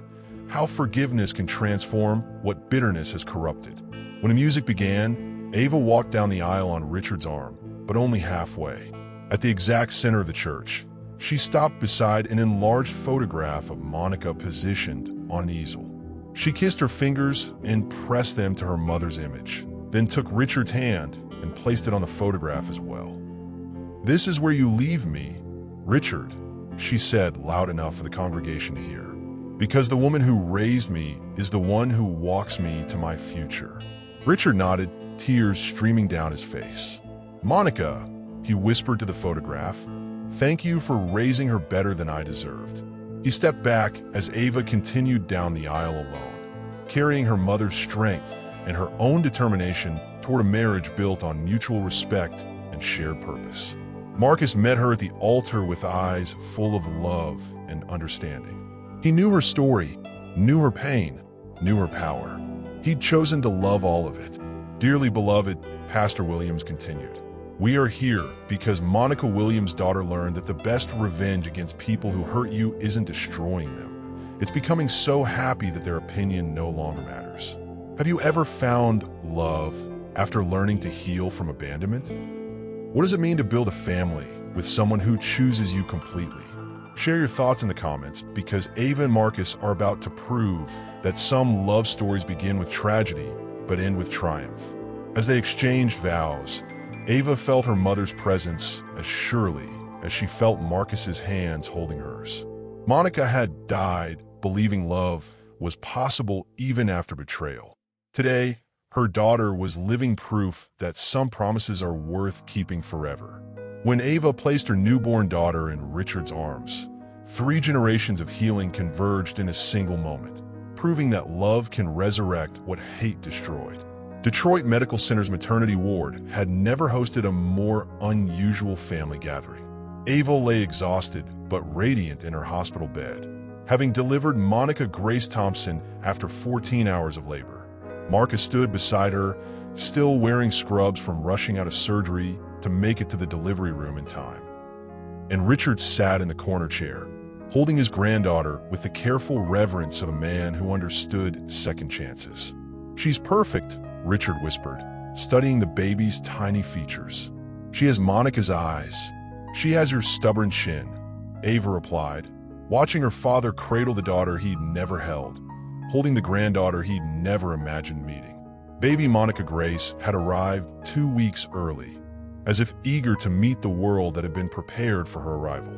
how forgiveness can transform what bitterness has corrupted. When the music began, Ava walked down the aisle on Richard's arm, but only halfway. At the exact center of the church, she stopped beside an enlarged photograph of Monica positioned on an easel. She kissed her fingers and pressed them to her mother's image, then took Richard's hand and placed it on the photograph as well. "This is where you leave me, Richard," she said loud enough for the congregation to hear. "Because the woman who raised me is the one who walks me to my future." Richard nodded, tears streaming down his face. "Monica," he whispered to the photograph, "thank you for raising her better than I deserved." He stepped back as Ava continued down the aisle alone, carrying her mother's strength and her own determination toward a marriage built on mutual respect and shared purpose. Marcus met her at the altar with eyes full of love and understanding. He knew her story, knew her pain, knew her power. He'd chosen to love all of it. "Dearly beloved," Pastor Williams continued, "we are here because Monica Williams' daughter learned that the best revenge against people who hurt you isn't destroying them. It's becoming so happy that their opinion no longer matters." Have you ever found love after learning to heal from abandonment? What does it mean to build a family with someone who chooses you completely? Share your thoughts in the comments, because Ava and Marcus are about to prove that some love stories begin with tragedy but end with triumph. As they exchanged vows, Ava felt her mother's presence as surely as she felt Marcus's hands holding hers. Monica had died believing love was possible even after betrayal. Today, her daughter was living proof that some promises are worth keeping forever. When Ava placed her newborn daughter in Richard's arms, 3 generations of healing converged in a single moment, proving that love can resurrect what hate destroyed. Detroit Medical Center's maternity ward had never hosted a more unusual family gathering. Ava lay exhausted but radiant in her hospital bed, having delivered Monica Grace Thompson after 14 hours of labor. Marcus stood beside her, still wearing scrubs from rushing out of surgery to make it to the delivery room in time. And Richard sat in the corner chair, holding his granddaughter with the careful reverence of a man who understood second chances. "She's perfect," Richard whispered, studying the baby's tiny features. "She has Monica's eyes. She has your stubborn chin," Ava replied, watching her father cradle the daughter he'd never held, holding the granddaughter he'd never imagined meeting. Baby Monica Grace had arrived 2 weeks early, as if eager to meet the world that had been prepared for her arrival.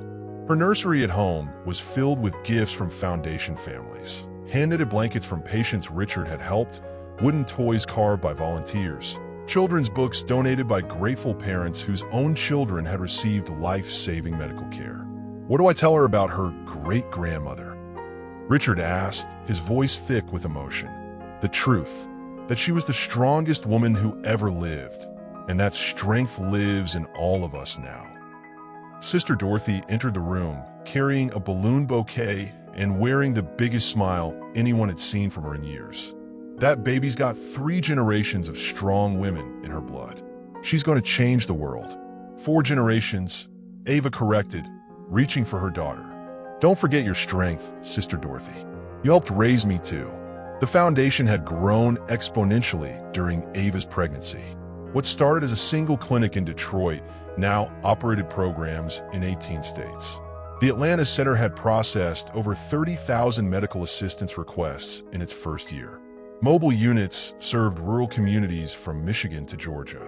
Her nursery at home was filled with gifts from Foundation families, hand-knitted blankets from patients Richard had helped, wooden toys carved by volunteers, children's books donated by grateful parents whose own children had received life-saving medical care. "What do I tell her about her great-grandmother?" Richard asked, his voice thick with emotion. "The truth, that she was the strongest woman who ever lived, and that strength lives in all of us now." Sister Dorothy entered the room, carrying a balloon bouquet and wearing the biggest smile anyone had seen from her in years. "That baby's got 3 generations of strong women in her blood. She's going to change the world." 4 generations, Ava corrected, reaching for her daughter. "Don't forget your strength, Sister Dorothy. You helped raise me too." The foundation had grown exponentially during Ava's pregnancy. What started as a single clinic in Detroit now operated programs in 18 states. The Atlanta Center had processed over 30,000 medical assistance requests in its first year. Mobile units served rural communities from Michigan to Georgia.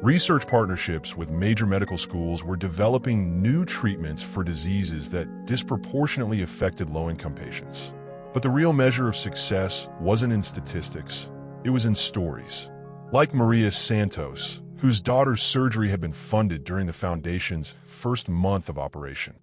Research partnerships with major medical schools were developing new treatments for diseases that disproportionately affected low-income patients. But the real measure of success wasn't in statistics, it was in stories. Like Maria Santos, whose daughter's surgery had been funded during the foundation's first month of operation.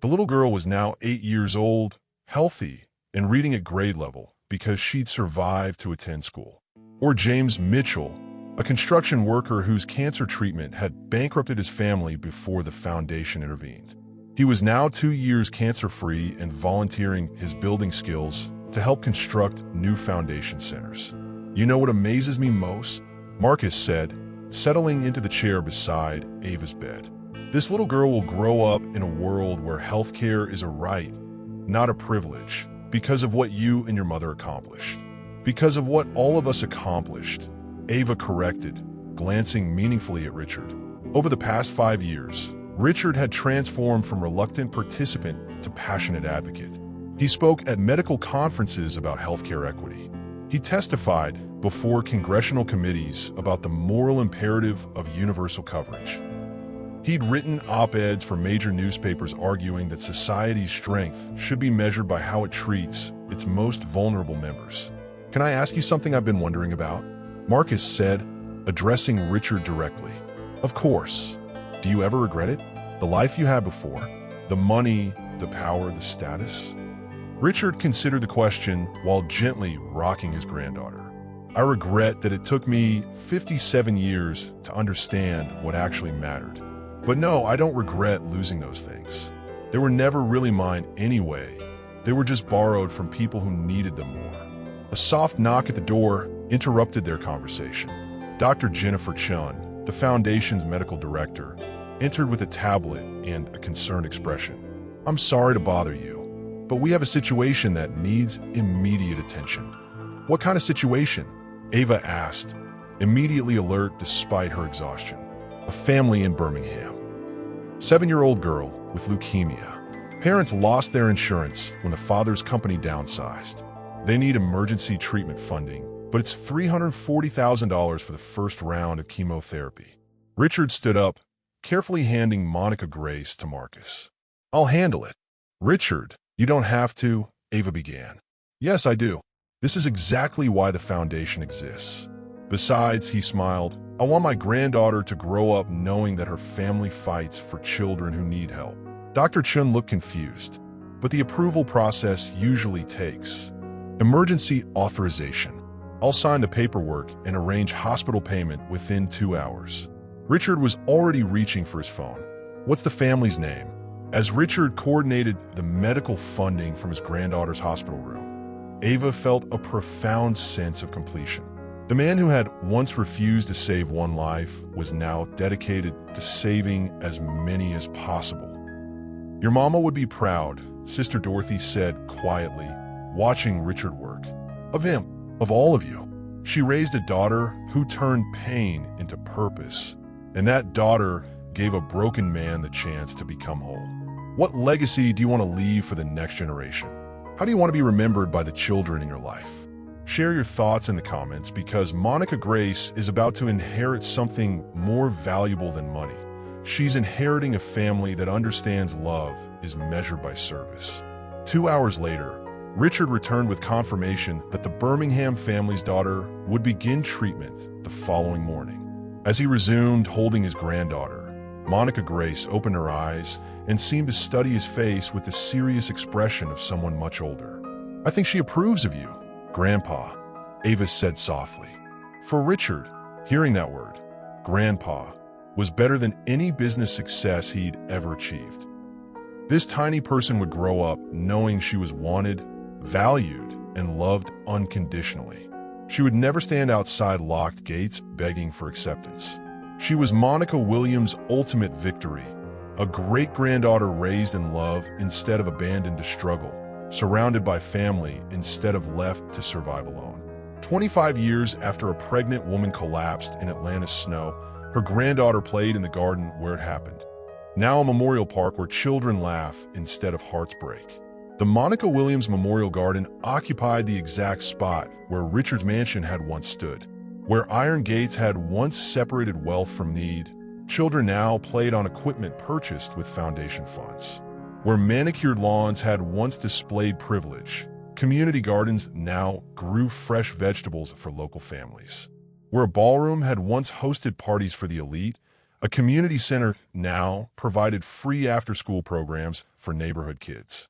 The little girl was now 8 years old, healthy, and reading at grade level, because she'd survived to attend school. Or James Mitchell, a construction worker whose cancer treatment had bankrupted his family before the foundation intervened. He was now 2 years cancer-free and volunteering his building skills to help construct new foundation centers. You know what amazes me most? Marcus said, settling into the chair beside Ava's bed. This little girl will grow up in a world where healthcare is a right, not a privilege, because of what you and your mother accomplished. Because of what all of us accomplished, Ava corrected, glancing meaningfully at Richard. Over the past 5 years, Richard had transformed from reluctant participant to passionate advocate. He spoke at medical conferences about healthcare equity. He testified before congressional committees about the moral imperative of universal coverage. He'd written op-eds for major newspapers arguing that society's strength should be measured by how it treats its most vulnerable members. "Can I ask you something I've been wondering about?" Marcus said, addressing Richard directly. "Of course. Do you ever regret it? The life you had before? The money, the power, the status?" Richard considered the question while gently rocking his granddaughter. "I regret that it took me 57 years to understand what actually mattered. But no, I don't regret losing those things. They were never really mine anyway. They were just borrowed from people who needed them more." A soft knock at the door interrupted their conversation. Dr. Jennifer Chun, the foundation's medical director, entered with a tablet and a concerned expression. "I'm sorry to bother you, but we have a situation that needs immediate attention." "What kind of situation?" Ava asked, immediately alert despite her exhaustion. "A family in Birmingham. 7-year-old girl with leukemia. Parents lost their insurance when the father's company downsized. They need emergency treatment funding, but it's $340,000 for the first round of chemotherapy." Richard stood up, carefully handing Monica Grace to Marcus. "I'll handle it." "Richard, you don't have to," Ava began. "Yes, I do. This is exactly why the foundation exists. Besides," he smiled, "I want my granddaughter to grow up knowing that her family fights for children who need help." Dr. Chun looked confused, but the approval process usually takes emergency authorization. "I'll sign the paperwork and arrange hospital payment within 2 hours." Richard was already reaching for his phone. "What's the family's name?" As Richard coordinated the medical funding from his granddaughter's hospital room, Ava felt a profound sense of completion. The man who had once refused to save one life was now dedicated to saving as many as possible. "Your mama would be proud," Sister Dorothy said quietly, watching Richard work. "Of him, of all of you. She raised a daughter who turned pain into purpose, and that daughter gave a broken man the chance to become whole. What legacy do you want to leave for the next generation? How do you want to be remembered by the children in your life?" Share your thoughts in the comments because Monica Grace is about to inherit something more valuable than money. She's inheriting a family that understands love is measured by service. 2 hours later, Richard returned with confirmation that the Birmingham family's daughter would begin treatment the following morning. As he resumed holding his granddaughter, Monica Grace opened her eyes and seemed to study his face with the serious expression of someone much older. "I think she approves of you, Grandpa," Ava said softly. For Richard, hearing that word, Grandpa, was better than any business success he'd ever achieved. This tiny person would grow up knowing she was wanted, valued, and loved unconditionally. She would never stand outside locked gates begging for acceptance. She was Monica Williams' ultimate victory, a great-granddaughter raised in love instead of abandoned to struggle, surrounded by family instead of left to survive alone. 25 years after a pregnant woman collapsed in Atlanta's snow, her granddaughter played in the garden where it happened. Now a memorial park where children laugh instead of hearts break. The Monica Williams Memorial Garden occupied the exact spot where Richard's mansion had once stood. Where iron gates had once separated wealth from need, children now played on equipment purchased with foundation funds. Where manicured lawns had once displayed privilege, community gardens now grew fresh vegetables for local families. Where a ballroom had once hosted parties for the elite, a community center now provided free after-school programs for neighborhood kids.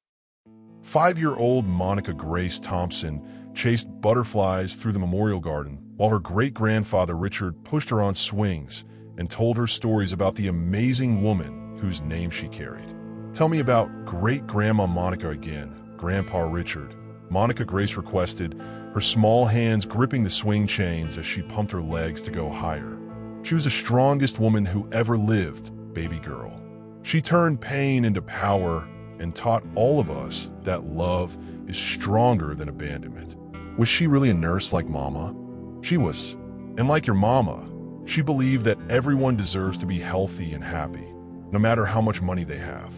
5-year-old Monica Grace Thompson chased butterflies through the memorial garden, while her great-grandfather Richard pushed her on swings and told her stories about the amazing woman whose name she carried. "Tell me about great-grandma Monica again, Grandpa Richard," Monica Grace requested, her small hands gripping the swing chains as she pumped her legs to go higher. "She was the strongest woman who ever lived, baby girl. She turned pain into power and taught all of us that love is stronger than abandonment." Was she really a nurse like Mama? She was. And like your mama, she believed that everyone deserves to be healthy and happy, no matter how much money they have.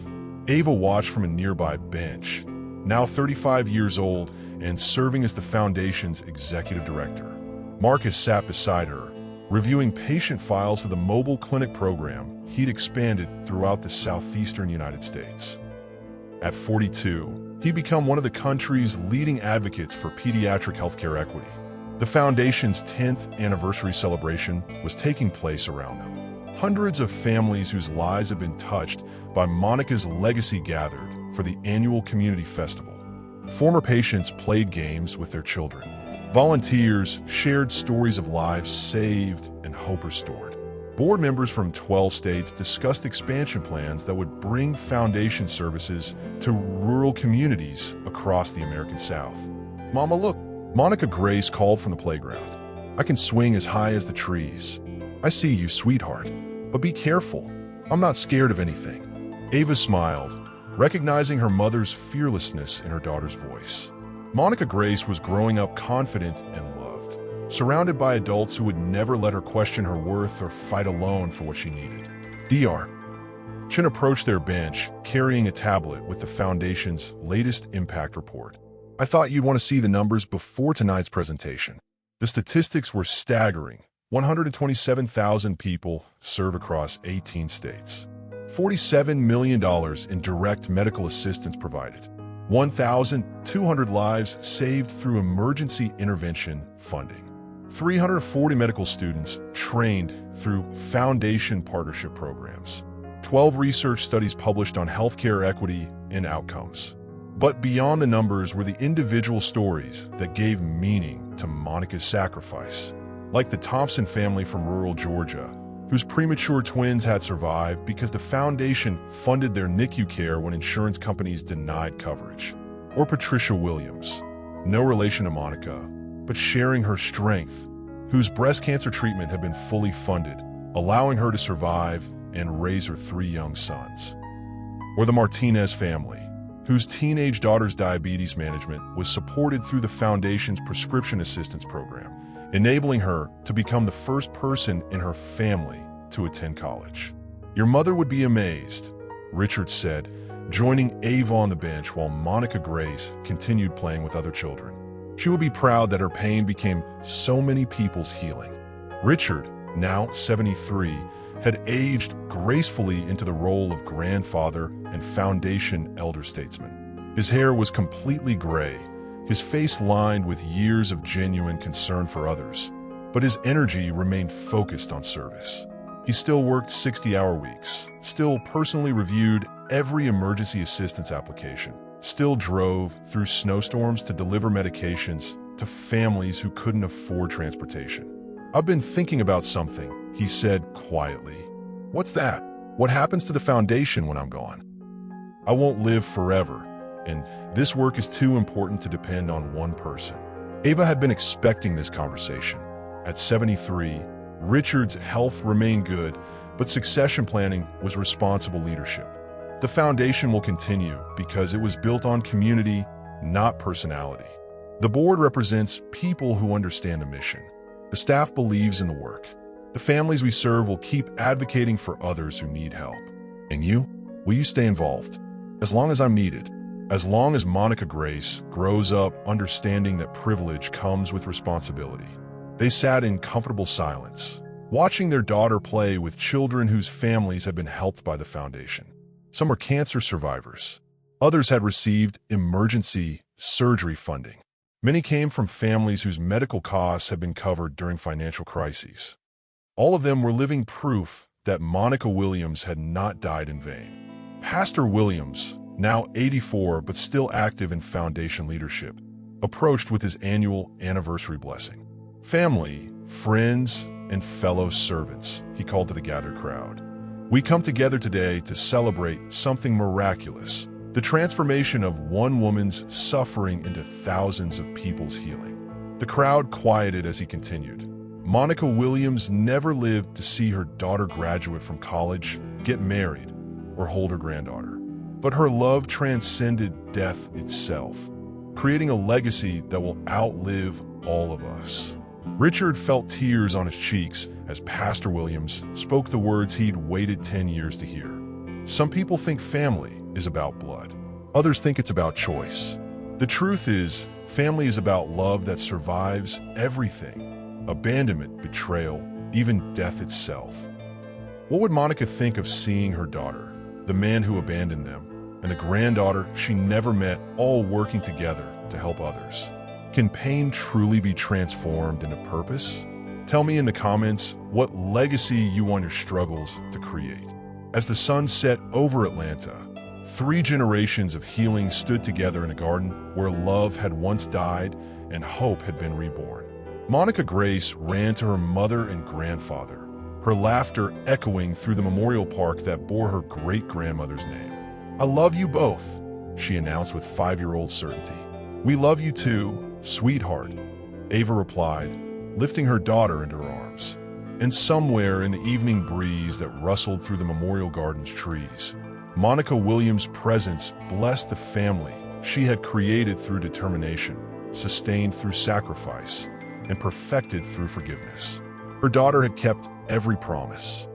Ava watched from a nearby bench, now 35 years old and serving as the foundation's executive director. Marcus sat beside her, reviewing patient files for the mobile clinic program he'd expanded throughout the southeastern United States. At 42, he'd become one of the country's leading advocates for pediatric healthcare equity. The foundation's 10th anniversary celebration was taking place around them. Hundreds of families whose lives have been touched by Monica's legacy gathered for the annual community festival. Former patients played games with their children. Volunteers shared stories of lives saved and hope restored. Board members from 12 states discussed expansion plans that would bring foundation services to rural communities across the American South. "Mama, look," Monica Grace called from the playground. "I can swing as high as the trees." "I see you, sweetheart. But be careful. I'm not scared of anything." Ava smiled, recognizing her mother's fearlessness in her daughter's voice. Monica Grace was growing up confident and loved, surrounded by adults who would never let her question her worth or fight alone for what she needed. Dr. Chin approached their bench, carrying a tablet with the Foundation's latest impact report. "I thought you'd want to see the numbers before tonight's presentation." The statistics were staggering. 127,000 people serve across 18 states. $47 million in direct medical assistance provided. 1,200 lives saved through emergency intervention funding. 340 medical students trained through foundation partnership programs. 12 research studies published on healthcare equity and outcomes. But beyond the numbers were the individual stories that gave meaning to Monica's sacrifice. Like the Thompson family from rural Georgia, whose premature twins had survived because the foundation funded their NICU care when insurance companies denied coverage. Or Patricia Williams, no relation to Monica, but sharing her strength, whose breast cancer treatment had been fully funded, allowing her to survive and raise her 3 young sons. Or the Martinez family, whose teenage daughter's diabetes management was supported through the Foundation's prescription assistance program, enabling her to become the first person in her family to attend college. "Your mother would be amazed," Richard said, joining Ava on the bench while Monica Grace continued playing with other children. "She will be proud that her pain became so many people's healing." Richard, now 73, had aged gracefully into the role of grandfather and foundation elder statesman. His hair was completely gray, his face lined with years of genuine concern for others, but his energy remained focused on service. He still worked 60-hour weeks, still personally reviewed every emergency assistance application, still drove through snowstorms to deliver medications to families who couldn't afford transportation. "I've been thinking about something," he said quietly. "What's that?" "What happens to the foundation when I'm gone? I won't live forever, and this work is too important to depend on one person." Ava had been expecting this conversation. At 73, Richard's health remained good, but succession planning was responsible leadership. The foundation will continue because it was built on community, not personality. The board represents people who understand the mission. The staff believes in the work. The families we serve will keep advocating for others who need help. And you? Will you stay involved? As long as I'm needed. As long as Monica Grace grows up understanding that privilege comes with responsibility. They sat in comfortable silence, watching their daughter play with children whose families had been helped by the foundation. Some were cancer survivors. Others had received emergency surgery funding. Many came from families whose medical costs had been covered during financial crises. All of them were living proof that Monica Williams had not died in vain. Pastor Williams, now 84 but still active in foundation leadership, approached with his annual anniversary blessing. Family, friends, and fellow servants, he called to the gathered crowd. We come together today to celebrate something miraculous, the transformation of one woman's suffering into thousands of people's healing. The crowd quieted as he continued. Monica Williams never lived to see her daughter graduate from college, get married, or hold her granddaughter. But her love transcended death itself, creating a legacy that will outlive all of us. Richard felt tears on his cheeks as Pastor Williams spoke the words he'd waited 10 years to hear. Some people think family is about blood. Others think it's about choice. The truth is, family is about love that survives everything: abandonment, betrayal, even death itself. What would Monica think of seeing her daughter, the man who abandoned them, and the granddaughter she never met, all working together to help others? Can pain truly be transformed into purpose? Tell me in the comments what legacy you want your struggles to create. As the sun set over Atlanta, 3 generations of healing stood together in a garden where love had once died and hope had been reborn. Monica Grace ran to her mother and grandfather, her laughter echoing through the memorial park that bore her great-grandmother's name. "I love you both," she announced with 5-year-old certainty. "We love you too, sweetheart," Ava replied, lifting her daughter into her arms. And somewhere in the evening breeze that rustled through the Memorial Garden's trees, Monica Williams' presence blessed the family she had created through determination, sustained through sacrifice, and perfected through forgiveness. Her daughter had kept every promise.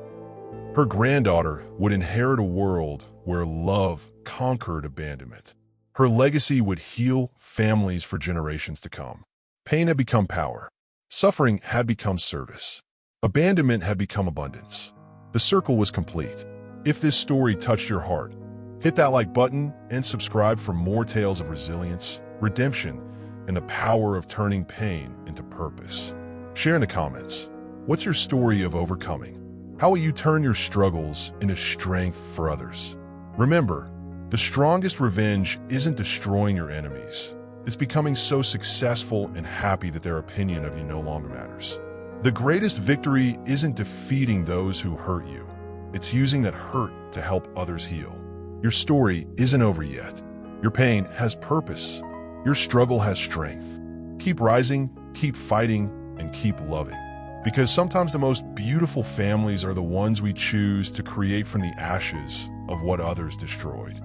Her granddaughter would inherit a world where love conquered abandonment. Her legacy would heal families for generations to come. Pain had become power. Suffering had become service. Abandonment had become abundance. The circle was complete. If this story touched your heart, hit that like button and subscribe for more tales of resilience, redemption, and the power of turning pain into purpose. Share in the comments. What's your story of overcoming? How will you turn your struggles into strength for others? Remember, the strongest revenge isn't destroying your enemies. It's becoming so successful and happy that their opinion of you no longer matters. The greatest victory isn't defeating those who hurt you. It's using that hurt to help others heal. Your story isn't over yet. Your pain has purpose. Your struggle has strength. Keep rising, keep fighting, and keep loving. Because sometimes the most beautiful families are the ones we choose to create from the ashes of what others destroyed.